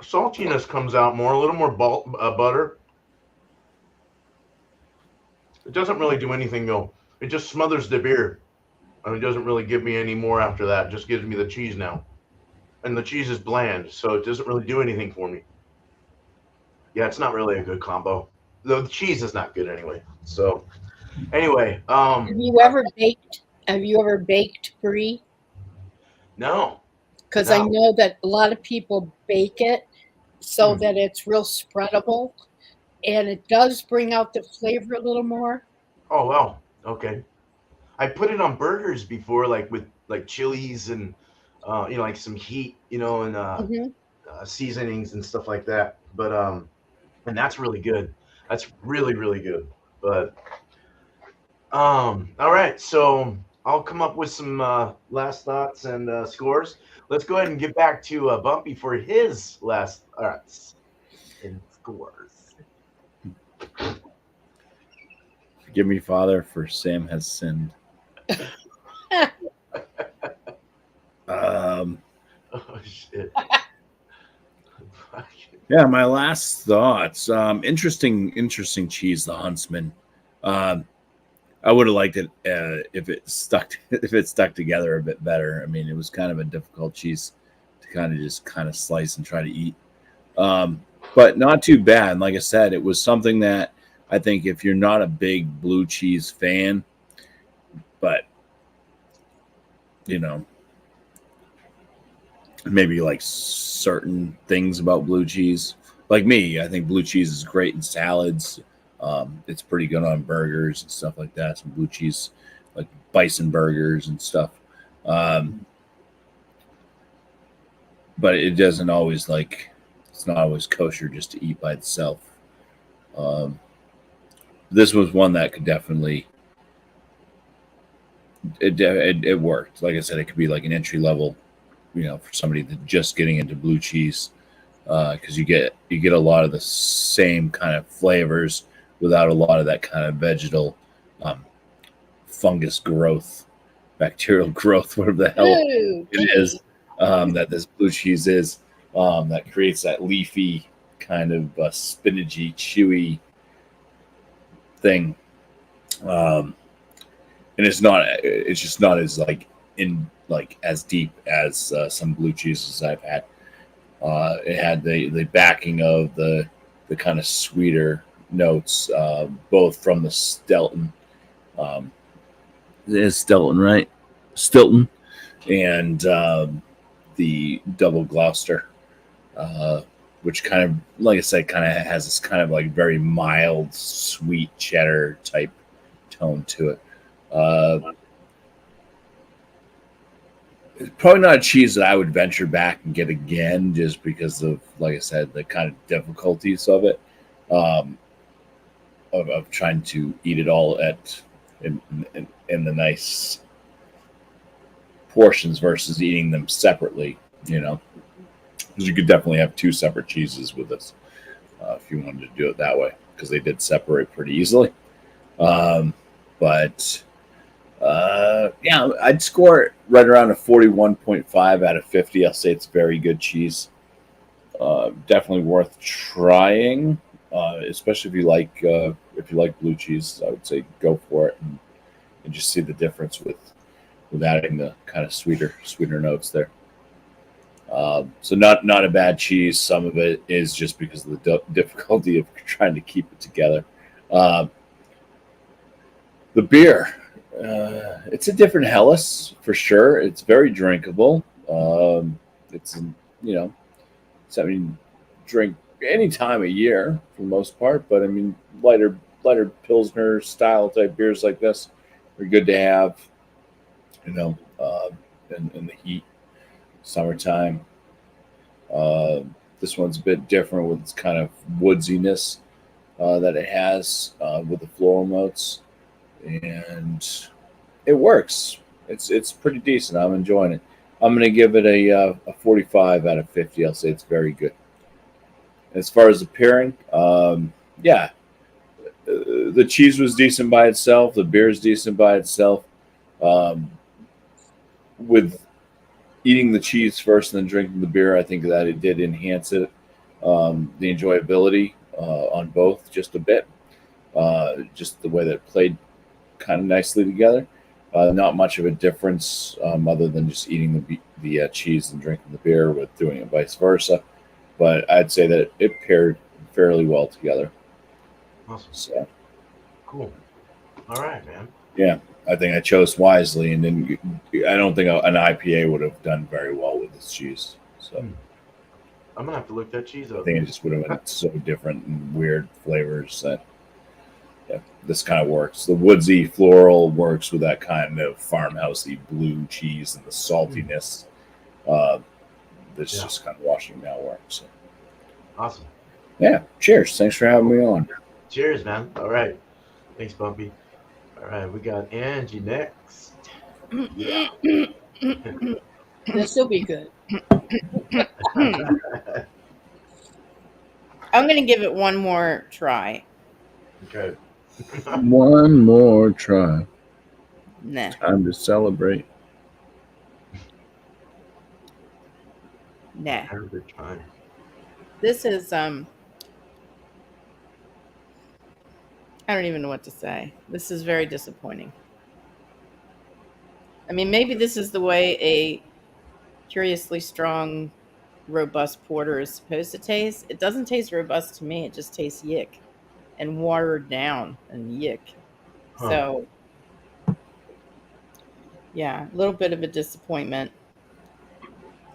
Saltiness comes out more, a little more butter. It doesn't really do anything though. It just smothers the beer. And it doesn't really give me any more after that. It just gives me the cheese now. And the cheese is bland, so it doesn't really do anything for me. Yeah, it's not really a good combo. The cheese is not good anyway. So anyway, Have you ever baked? Have you ever baked brie? no. Because I No. know that a lot of people bake it so that it's real spreadable, and it does bring out the flavor a little more. Oh well. Okay. I put it on burgers before, like with like chilies and like some heat, and Mhm. seasonings and stuff like that. But and that's really good. That's really really good. But all right, so I'll come up with some last thoughts and scores. Let's go ahead and get back to Bumpy for his last thoughts and scores. Forgive me, Father, for Sam has sinned. Um, Oh shit! yeah, my last thoughts. Interesting cheese, the Huntsman. Um, I would have liked it if it stuck if it stuck together a bit better. I mean, it was kind of a difficult cheese to kind of slice and try to eat, but not too bad. Like I said, it was something that I think if you're not a big blue cheese fan, but you know maybe like certain things about blue cheese, like me, I think blue cheese is great in salads. It's pretty good on burgers and stuff like that. Some blue cheese, like bison burgers and stuff. Um, but it doesn't always like it's not always kosher just to eat by itself. Um, this was one that could definitely it worked. Like I said, it could be like an entry level, for somebody that's just getting into blue cheese, because you get a lot of the same kind of flavors without a lot of that kind of vegetal um, fungus growth, bacterial growth, whatever the hell Ooh. it is, that this blue cheese is, that creates that leafy kind of spinachy, chewy thing. Um, and it's just not as like in like as deep as some blue cheeses I've had. It had the backing of the kind of sweeter notes, both from the Stilton. It is Stilton, right? Stilton and the double Gloucester, uh, which kind of, like I said, kind of has this kind of like very mild, sweet cheddar type tone to it. Uh, it's probably not a cheese that I would venture back and get again, just because of, like I said, the kind of difficulties of it, um, of trying to eat it all in the nice portions versus eating them separately. Because you could definitely have two separate cheeses with this if you wanted to do it that way, because they did separate pretty easily. But yeah, I'd score it right around a 41.5 out of 50. I'll say it's very good cheese. Definitely worth trying, especially if you like blue cheese. I would say go for it and just see the difference with adding the kind of sweeter notes there. So not a bad cheese. Some of it is just because of the difficulty of trying to keep it together. The beer, it's a different Helles for sure. It's very drinkable. It's so, I mean, drink any time of year for the most part. But I mean, lighter pilsner style type beers like this are good to have. You know, uh, in the heat, summertime. Uh, this one's a bit different with its kind of woodsiness that it has with the floral notes, and it works. It's pretty decent. I'm enjoying it. I'm going to give it a 45 out of 50. I'll say it's very good. As far as the pairing, yeah, the cheese was decent by itself. The beer is decent by itself. Um, with eating the cheese first and then drinking the beer, I think that it did enhance it, the enjoyability on both just a bit. Just the way that it played kind of nicely together. Not much of a difference other than just eating the cheese and drinking the beer with doing it vice versa. But I'd say that it paired fairly well together. Awesome. So, Cool. All right, man. yeah, I think I chose wisely, and then I don't think an IPA would have done very well with this cheese. So I'm gonna have to look that cheese I up. think it just would have been so different and weird flavors that yeah, this kind of works. The woodsy floral works with that kind of farmhousey blue cheese and the saltiness. This Yeah. just kind of washing down work. So Awesome. yeah, cheers. Thanks for having me on. Cheers, man. All right. Thanks, Bumpy. All right, we got Angie next. Yeah. This will be good. I'm going to give it one more try. Okay. One more try. Nah. Time to celebrate. Nah. Have a good time. This is I don't even know what to say. This is very disappointing. I mean, maybe this is the way a curiously strong, robust porter is supposed to taste. It doesn't taste robust to me. It just tastes yick and watered down and yick. Huh. So, yeah, a little bit of a disappointment.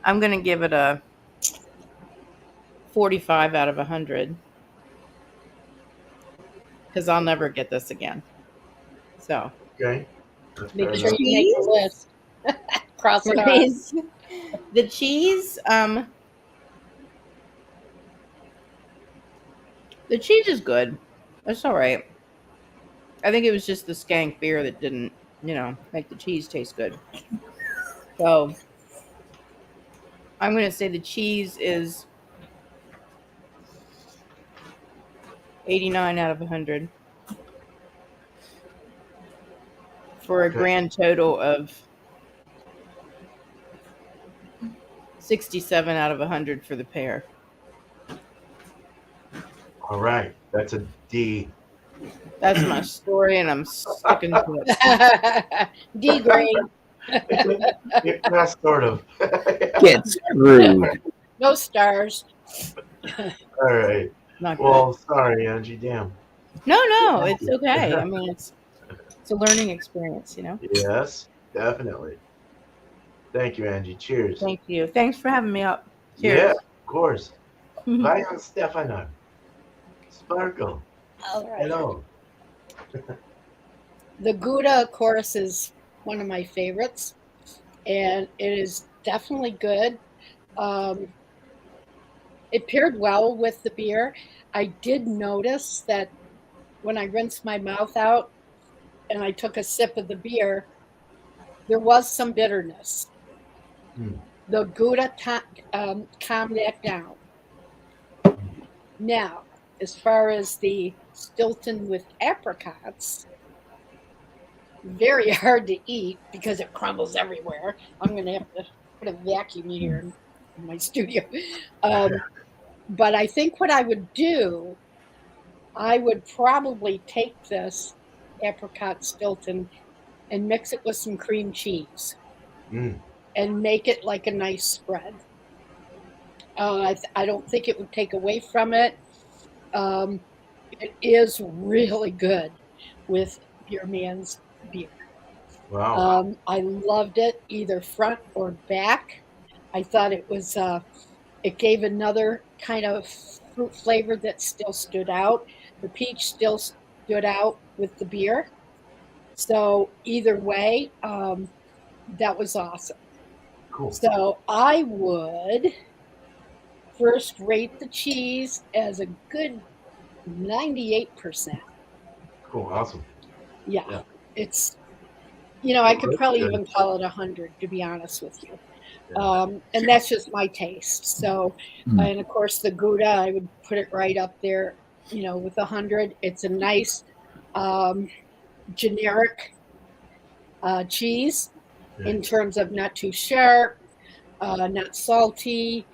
I'm going to give it a 45 out of 100 because I'll never get this again. So, Okay. That's fair Make sure enough. you make a list. Cross it off. the cheese, the cheese is good. That's all right. I think it was just the skank beer that didn't, make the cheese taste good. So I'm going to say the cheese is 89 out of 100 for a Okay. grand total of 67 out of 100 for the pear. All right. That's a D. That's my story, and I'm sticking to it. D grade. Yeah, sort of. Get screwed. No stars. All right. Not good. Well, sorry, Angie. Damn. No, it's okay. I mean, it's a learning experience, Yes, definitely. Thank you, Angie. Cheers. Thank you. Thanks for having me up. Yeah, Cheers. of course. Bye, Stefano. Sparkle. All right. Hello. The Gouda, of course, is one of my favorites, and it is definitely good. It paired well with the beer. I did notice that when I rinsed my mouth out and I took a sip of the beer, there was some bitterness. The Gouda calmed that down. Now, as far as the Stilton with apricots, very hard to eat because it crumbles everywhere. I'm going to have to put a vacuum here in my studio. But I think what I would do, I would probably take this apricot Stilton and mix it with some cream cheese and make it like a nice spread. I don't think it would take away from it. It is really good with your man's beer. Wow. I loved it either front or back. I thought it was it gave another kind of fruit flavor that still stood out. The peach still stood out with the beer. So either way, that was awesome. Cool. So I would first rate the cheese as a good 98%. Cool. Awesome. Yeah. It's, I could probably even call it 100, to be honest with you. And that's just my taste. So, and of course, the Gouda, I would put it right up there, with 100. It's a nice, generic cheese in terms of not too sharp, not salty.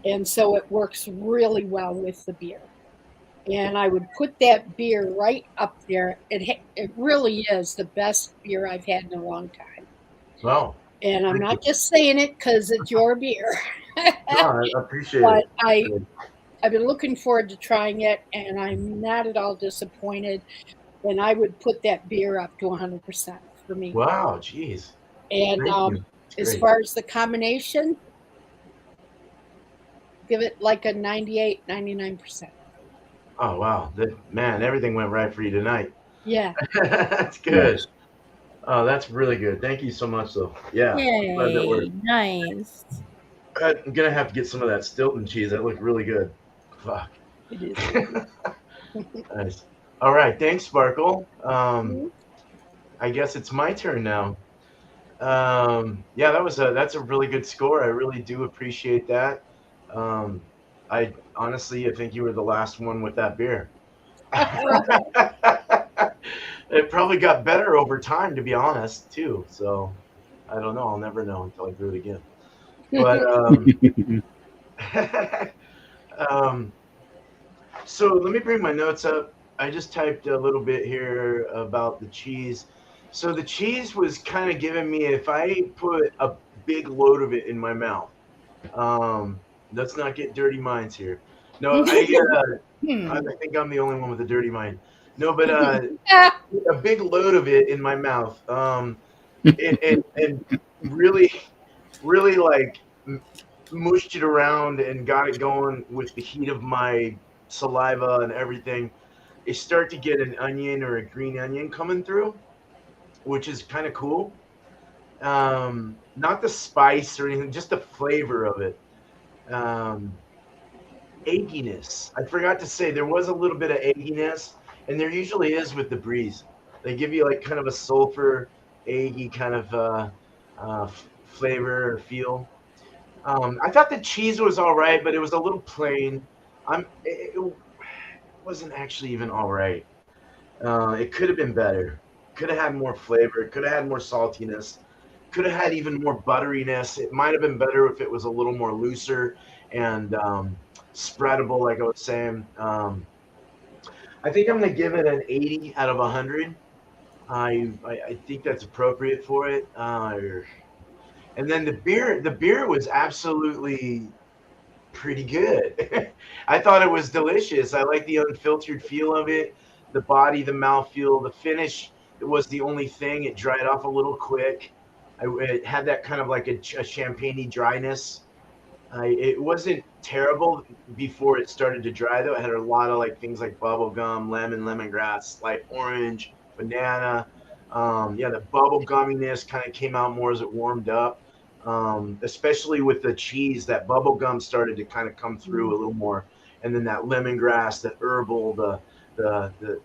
And so it works really well with the beer. And I would put that beer right up there. It really is the best beer I've had in a long time. Wow. And I'm not just saying it because it's your beer. No, I appreciate but it. I've been looking forward to trying it, and I'm not at all disappointed. And I would put that beer up to 100% for me. Wow, geez. And as far as the combination, give it like a 98, 99%. Oh, wow. Man, everything went right for you tonight. Yeah. That's good. Oh, that's really good. Thank you so much, though. Yeah. Yay, nice. I'm gonna have to get some of that Stilton cheese. That looked really good. Fuck. It is. Nice. All right, thanks, Sparkle. Mhm. I guess it's my turn now. Yeah, that's a really good score. I really do appreciate that. Um, I think you were the last one with that beer. It probably got better over time, to be honest, too. So I don't know. I'll never know until I brew it again. But um, so let me bring my notes up. I just typed a little bit here about the cheese. So the cheese was kind of giving me, if I put a big load of it in my mouth. Let's not get dirty minds here. No, I think I'm the only one with a dirty mind. No, but a big load of it in my mouth. And really, really like mushed it around and got it going with the heat of my saliva and everything. You start to get an onion or a green onion coming through, which is kind of cool. Not the spice or anything, just the flavor of it. Um, Egginess. I forgot to say there was a little bit of egginess, and there usually is with the breeze. They give you like kind of a sulfur, eggy kind of flavor or feel. I thought the cheese was all right, but it was a little plain. It wasn't actually even all right. It could have been better. Could have had more flavor. Could have had more saltiness. Could have had even more butteriness. It might have been better if it was a little more looser and spreadable, like I was saying. I think I'm going to give it an 80 out of 100. I think that's appropriate for it. And then the beer was absolutely pretty good. I thought it was delicious. I like the unfiltered feel of it, the body, the mouth feel, the finish. It was the only thing. It dried off a little quick. It had that kind of like a champagne dryness. It wasn't terrible before it started to dry though. It had a lot of like things like bubble gum, lemon, lemongrass, like orange, banana. Yeah, the bubble gumminess kind of came out more as it warmed up. Especially with the cheese, that bubble gum started to kind of come through a little more, and then that lemongrass, the herbal, the the,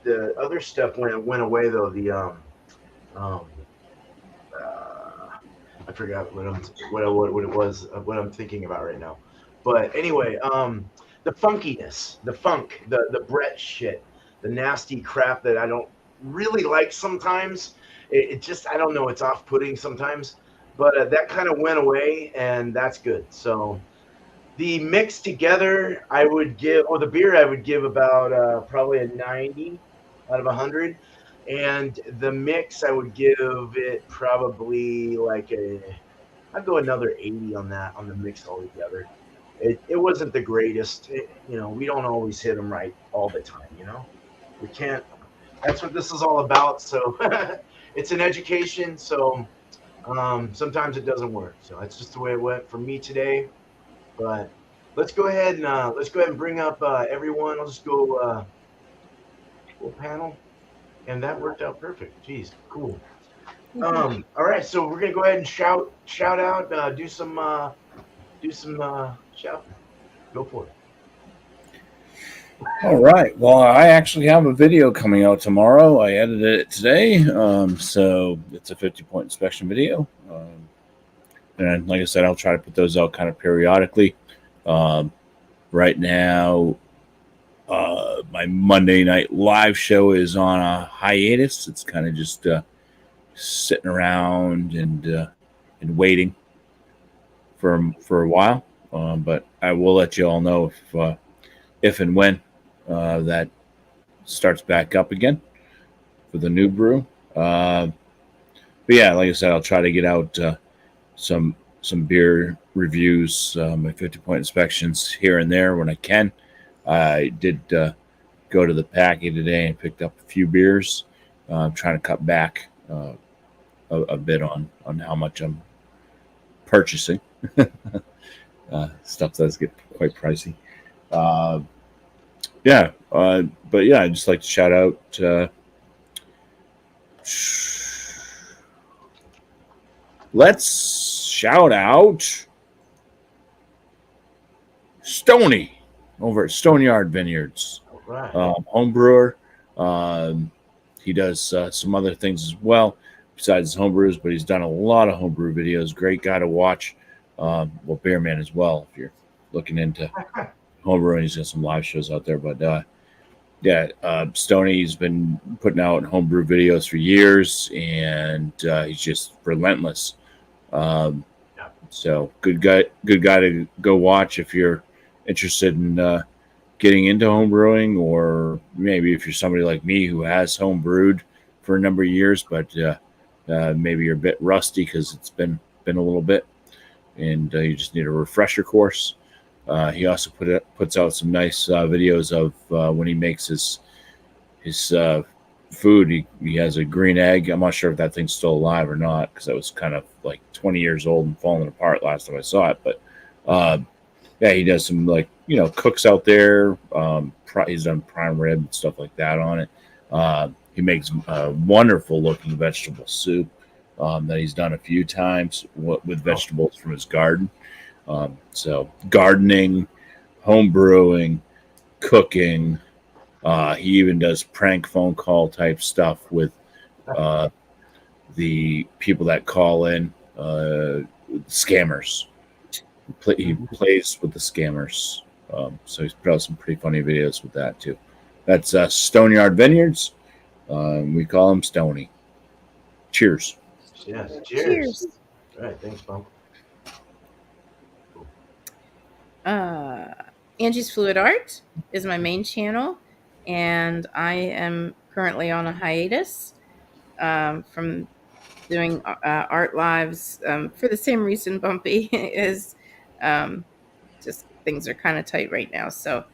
the other stuff went away though. Um, I forgot what it was, what I'm thinking about right now. But anyway, the funkiness, the funk, the Brett shit, the nasty crap that I don't really like sometimes. It just, I don't know, it's off-putting sometimes. But that kind of went away, and that's good. So the mix together, I would give, or the beer, I would give about probably a 90 out of 100. And the mix, I would give it probably like I'd go another 80 on that, on the mix altogether. It wasn't the greatest. We don't always hit them right all the time, We can't. That's what this is all about. So it's an education. So sometimes it doesn't work. So that's just the way it went for me today. But let's go ahead and bring up everyone. I'll just go full panel, and that worked out perfect. Jeez, cool. All right, so we're gonna go ahead and shout out, do some shout. Go for it. All right. Well, I actually have a video coming out tomorrow. I edited it today, so it's a 50-point inspection video. And like I said, I'll try to put those out kind of periodically. Right now, my Monday night live show is on a hiatus. It's kind of just sitting around and waiting for a while. But I will let you all know if and when that starts back up again for the new brew. But yeah, like I said, I'll try to get out some beer reviews, my 50-point inspections here and there when I can. I did go to the Packy today and picked up a few beers. I'm trying to cut back a bit on how much I'm purchasing. Stuff does get quite pricey. But yeah, I'd just like to shout out. Let's shout out Stony over at Stoneyard Vineyards. All right. Home brewer. Um, he does some other things as well besides home brews, but he's done a lot of homebrew videos. Great guy to watch. Well, Beer Man as well, if you're looking into homebrewing. He's got some live shows out there. But yeah, Stoney's been putting out homebrew videos for years, and he's just relentless. Um, Yeah. so good guy to go watch if you're interested in getting into home brewing, or maybe if you're somebody like me who has home brewed for a number of years, but maybe you're a bit rusty because it's been a little bit, and you just need a refresher course. He also puts out some nice videos of when he makes his food. He has a green egg. I'm not sure if that thing's still alive or not, because that was kind of like 20 years old and falling apart last time I saw it. But yeah, he does some cooks out there. He's done prime rib and stuff like that on it. He makes a wonderful looking vegetable soup that he's done a few times with vegetables from his garden. So gardening, home brewing, cooking. He even does prank phone call type stuff with the people that call in, scammers. He plays with the scammers. So he's put out some pretty funny videos with that too. That's Stoneyard Vineyards. We call him Stony. Cheers. Yes. Cheers. Cheers. All right. Thanks, Bump. Angie's Fluid Art is my main channel, and I am currently on a hiatus from doing art lives for the same reason Bumpy is just things are kind of tight right now. So,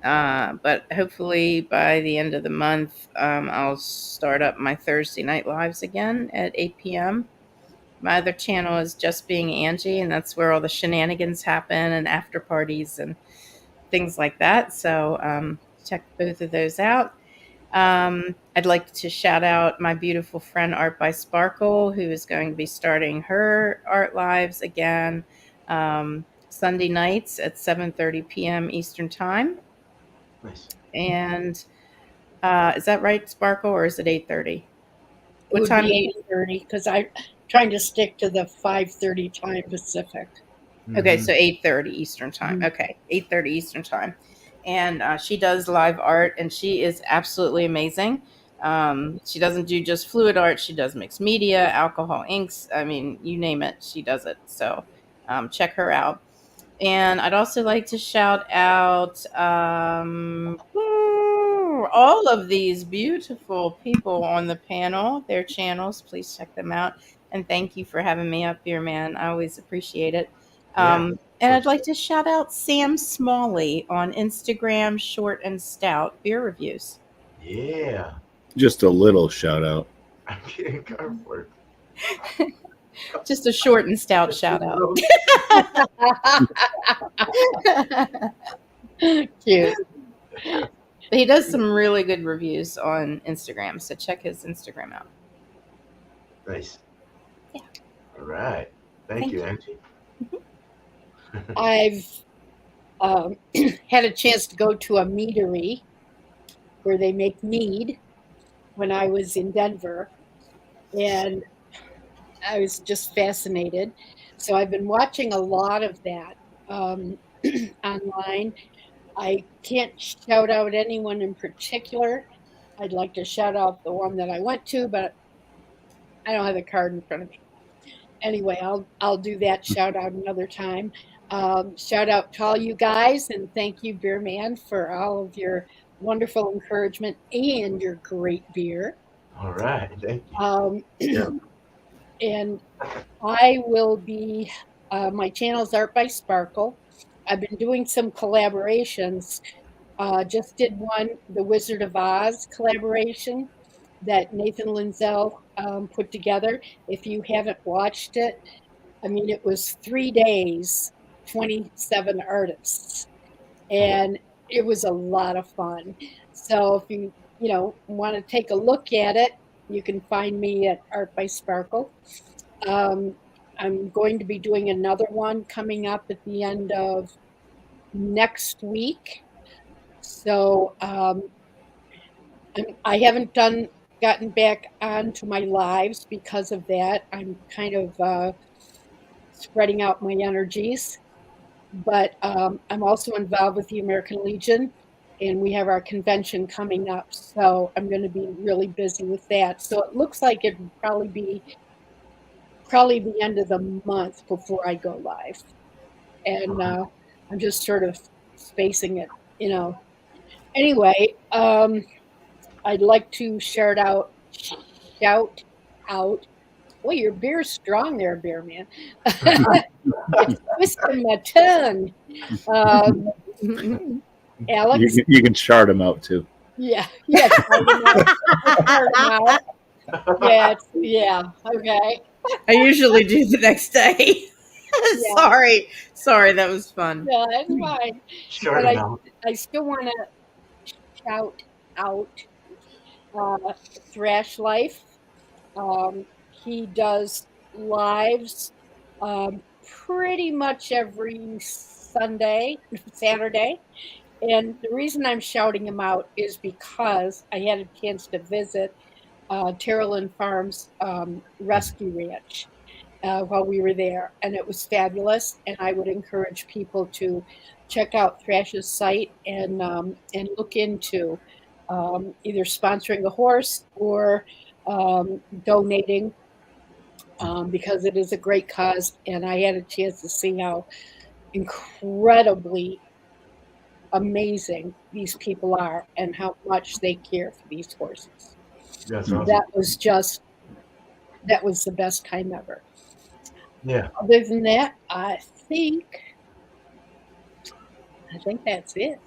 but hopefully by the end of the month, I'll start up my Thursday night lives again at 8 p.m. My other channel is Just Being Angie, and that's where all the shenanigans happen and after parties and things like that. So check both of those out. I'd like to shout out my beautiful friend Art by Sparkle, who is going to be starting her art lives again Sunday nights at 7:30 p.m. Eastern Time. Nice. And is that right, Sparkle, or is it 8:30? It would be 8:30 because I'm trying to stick to the 5:30 time Pacific. Okay, Mhm. so 8:30 Eastern Time. Okay, 8:30 Eastern Time. And she does live art, and she is absolutely amazing. She doesn't do just fluid art. She does mixed media, alcohol inks. I mean, you name it, she does it. So check her out. And I'd also like to shout out all of these beautiful people on the panel, their channels. Please check them out. And thank you for having me up here, man. I always appreciate it. And I'd like to shout out Sam Smalley on Instagram, Short and Stout Beer Reviews. Yeah. Just a little shout out. I'm getting go for it. Just a short and stout shout out. Cute. He does some really good reviews on Instagram, so check his Instagram out. Nice. Yeah. All right. Thank you, Angie. I've had a chance to go to a meadery where they make mead when I was in Denver, and I was just fascinated. So I've been watching a lot of that online. I can't shout out anyone in particular. I'd like to shout out the one that I went to, but I don't have the card in front of me. Anyway, I'll do that shout out another time. Shout out to all you guys, and thank you, Beer Man, for all of your wonderful encouragement and your great beer. All right. Thank you. Yeah. And I will be, my channel's Art by Sparkle. I've been doing some collaborations. Just did one, the Wizard of Oz collaboration that Nathan Linzel put together. If you haven't watched it, I mean, it was 3 days, 27 artists, and it was a lot of fun. So if you want to take a look at it, you can find me at Art by Sparkle. I'm going to be doing another one coming up at the end of next week. So I haven't gotten back onto my lives because of that. I'm kind of spreading out my energies, but I'm also involved with the American Legion, and we have our convention coming up. So I'm going to be really busy with that. So it looks like it would probably be the end of the month before I go live, and I'm just sort of spacing it, you know. Anyway, I'd like to shout out. Boy, your beer's strong there, beer man. It's twisting my tongue. Alex, You can chart them out too. yeah, start 'em out. Yeah, okay, I usually do the next day. yeah, Sorry, that was fun. yeah, that's fine. Short But amount. I still want to shout out uh, Thrash Life. He does lives um, pretty much every Saturday. And the reason I'm shouting him out is because I had a chance to visit Terrelyn Farms Rescue Ranch while we were there, and it was fabulous. And I would encourage people to check out Thrash's site and look into either sponsoring a horse or donating because it is a great cause. And I had a chance to see how incredibly amazing these people are and how much they care for these horses. That's awesome. That was the best time ever. Yeah. Other than that, I think that's it.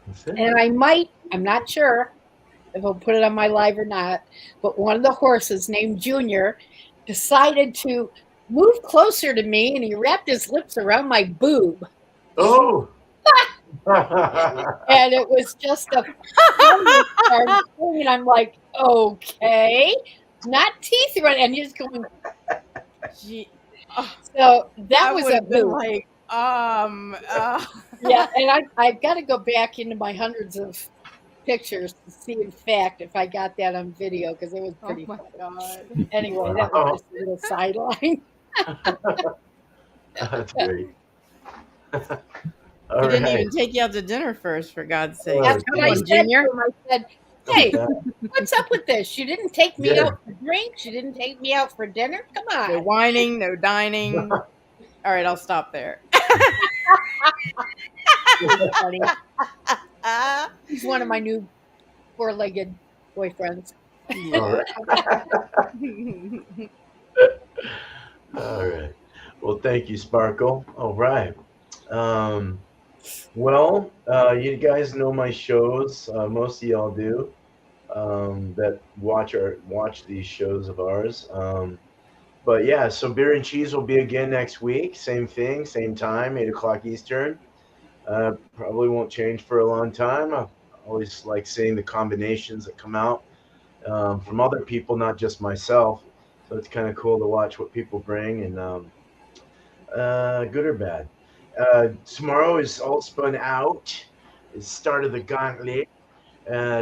That's it. And I'm not sure if I'll put it on my live or not, but one of the horses named Junior decided to move closer to me and he wrapped his lips around my boob. Oh. And it was just a fun thing. And I'm like, okay, not teeth running. And he's going, Gee, so that I was would a have been move. like, Yeah, and I've got to go back into my hundreds of pictures to see, in fact, if I got that on video because it was pretty oh my funny. god. Anyway, that was just a little sideline. That's great. He didn't even take you out to dinner first, for God's sake. That's what I Come on, said Junior. to him. I said, hey, what's up with this? You didn't take me Yeah. out for drinks. You didn't take me out for dinner. Come No on. whining, no dining. All right, I'll stop there. Funny. He's one of my new four-legged boyfriends. All right. All right. Well, thank you, Sparkle. All right. Well, you guys know my shows. Most of y'all do that watch these shows of ours. But yeah, so Beer and Cheese will be again next week. Same thing, same time, 8 o'clock Eastern. Probably won't change for a long time. I always like seeing the combinations that come out from other people, not just myself. So it's kind of cool to watch what people bring, and good or bad. Tomorrow is All Spun Out. It's start of the gauntlet.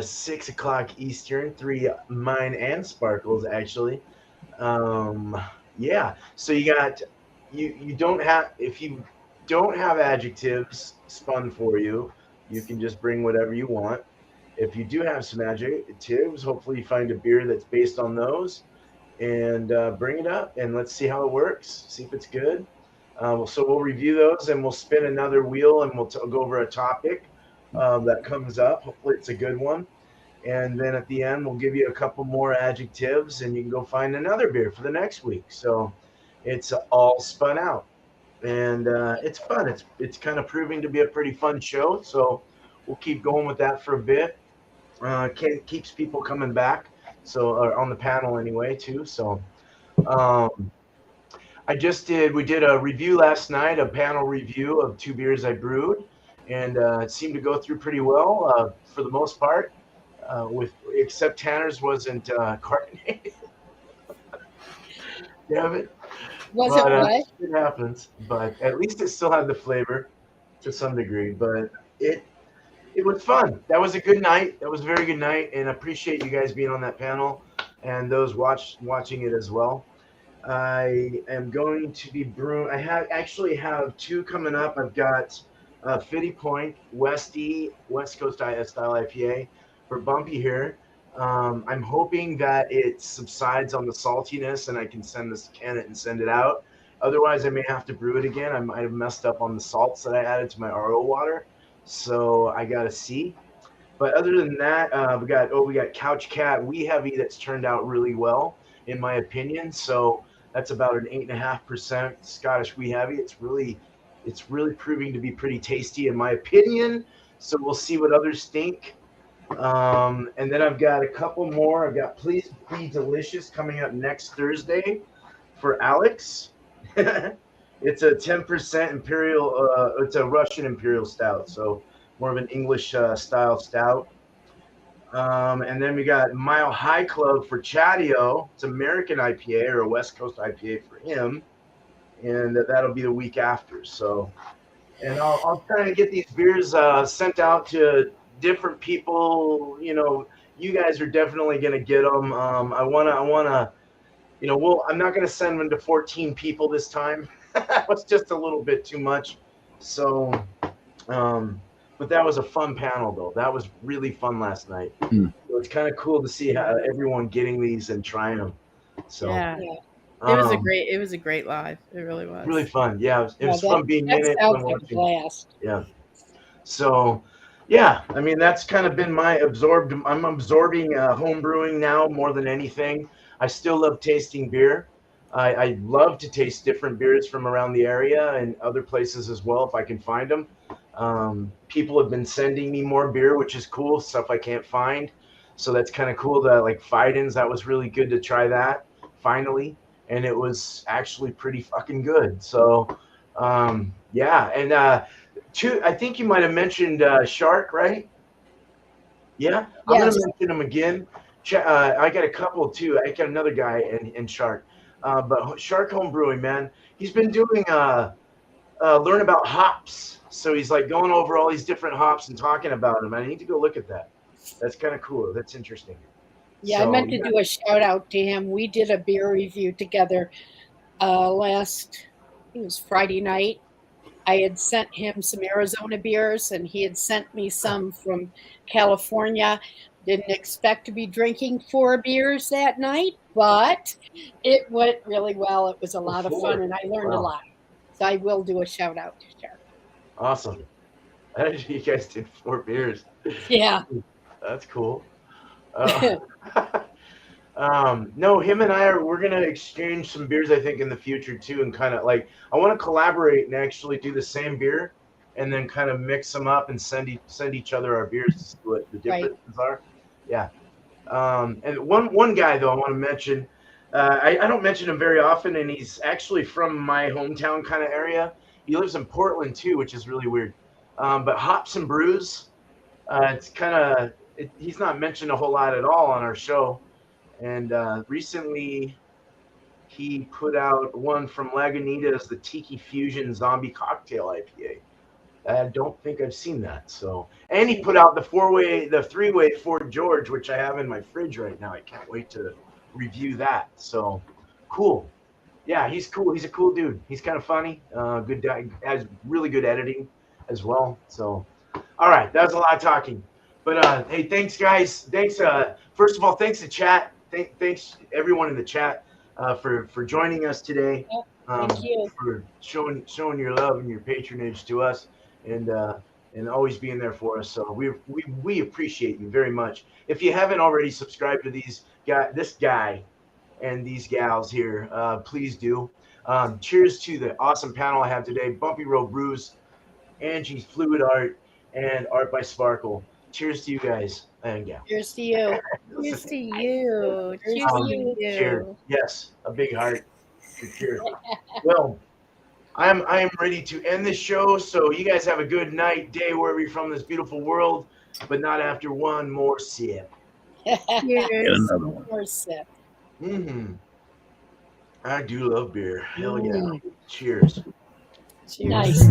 6 o'clock Eastern. 3 mine and Sparkles actually. Yeah. So you got you don't have if you don't have adjectives spun for you, you can just bring whatever you want. If you do have some adjectives, hopefully you find a beer that's based on those and bring it up and let's see how it works. See if it's good. So we'll review those and we'll spin another wheel and we'll go over a topic that comes up. Hopefully it's a good one. And then at the end, we'll give you a couple more adjectives and you can go find another beer for the next week. So it's all spun out. And it's fun. It's kind of proving to be a pretty fun show. So we'll keep going with that for a bit. Keeps people coming back. So on the panel anyway, too. So we did a review last night, a panel review of 2 beers I brewed. And it seemed to go through pretty well for the most part. Except Tanner's wasn't carbonated. Damn it. Was it what? It happens, but at least it still had the flavor. to some degree, but it was fun. That was a good night. That was a very good night, and I appreciate you guys being on that panel and those watching it as well. I am going to be brewing. Actually have two coming up. I've got Fitty Point West Coast style IPA for Bumpy here. I'm hoping that it subsides on the saltiness and I can can it and send it out. Otherwise, I may have to brew it again. I might have messed up on the salts that I added to my RO water, so I got to see. But other than that, we got Couch Cat Wee Heavy that's turned out really well, in my opinion. So that's about an 8.5% Scottish Wee Heavy. It's really proving to be pretty tasty, in my opinion. So we'll see what others think. And then I've got a couple more. I've got Please Be Delicious coming up next Thursday for Alex. It's a 10% imperial. It's a Russian imperial stout, so more of an English style stout. And then we got Mile High Club for Chadeo. It's American IPA or a West Coast IPA for him, and that'll be the week after. So, and I'll try to get these beers sent out to different people. You guys are definitely gonna get them. I wanna. I'm not gonna send them to 14 people this time. That was just a little bit too much. So, but that was a fun panel, though. That was really fun last night. So it's kind of cool to see how everyone getting these and trying them. So Yeah. Yeah. It was a great live. It really was. really fun. Yeah, it was fun being in it. Sounds Fun like a watching. blast. Yeah. So, yeah, I mean that's kind of been my I'm absorbing home brewing now more than anything. I still love tasting beer. I love to taste different beers from around the area and other places as well if I can find them. People have been sending me more beer, which is cool, stuff I can't find. So that's kind of cool. That like Fidens, that was really good to try that finally, and it was actually pretty fucking good. So yeah, and I think you might have mentioned Shark, right? Yeah, I'm gonna Yes. mention him again. I got a couple too. I got another guy in Shark, but Shark Home Brewing, man, he's been doing learn about hops. So he's like going over all these different hops and talking about them. I need to go look at that. That's kind of cool. That's interesting. Yeah, I meant to do a shout out to him. We did a beer review together it was Friday night. I had sent him some Arizona beers and he had sent me some from California. Didn't expect to be drinking 4 beers that night, but it went really well. It was a lot of fun and I learned a lot. So I will do a shout out to Shark. Awesome. You guys did 4 beers. Yeah. That's cool. No, him and we're gonna exchange some beers, I think, in the future too, and kind of like I want to collaborate and actually do the same beer, and then kind of mix them up and send each other our beers to see what the differences are. Yeah. And one guy though I want to mention, I don't mention him very often, and he's actually from my hometown kind of area. He lives in Portland too, which is really weird. But Hops and Brews, it's kind of he's not mentioned a whole lot at all on our show. And recently, he put out one from Lagunitas, the Tiki Fusion Zombie Cocktail IPA. I don't think I've seen that. So, and he put out the 3-way Fort George, which I have in my fridge right now. I can't wait to review that. So, cool. Yeah, he's cool. He's a cool dude. He's kind of funny. Good guy. Has really good editing as well. So, all right, that was a lot of talking. But hey, thanks, guys. Thanks. First of all, thanks to chat. Thanks everyone in the chat for joining us today. Thank you for showing your love and your patronage to us, and always being there for us. So we appreciate you very much. If you haven't already subscribed to this guy and these gals here, please do. Cheers to the awesome panel I have today: Bumpy Road Brews, Angie's Fluid Art, and Art by Sparkle. Cheers to you guys and gals. Cheers to you. Cheers to you. Cheers to you. Cheers. Yes, a big heart. Cheers. Well, I am ready to end this show. So you guys have a good night, day, wherever you're from this beautiful world, but not after one more sip. Cheers. Another one. More sip. I do love beer. Hell yeah. Cheers. Nice.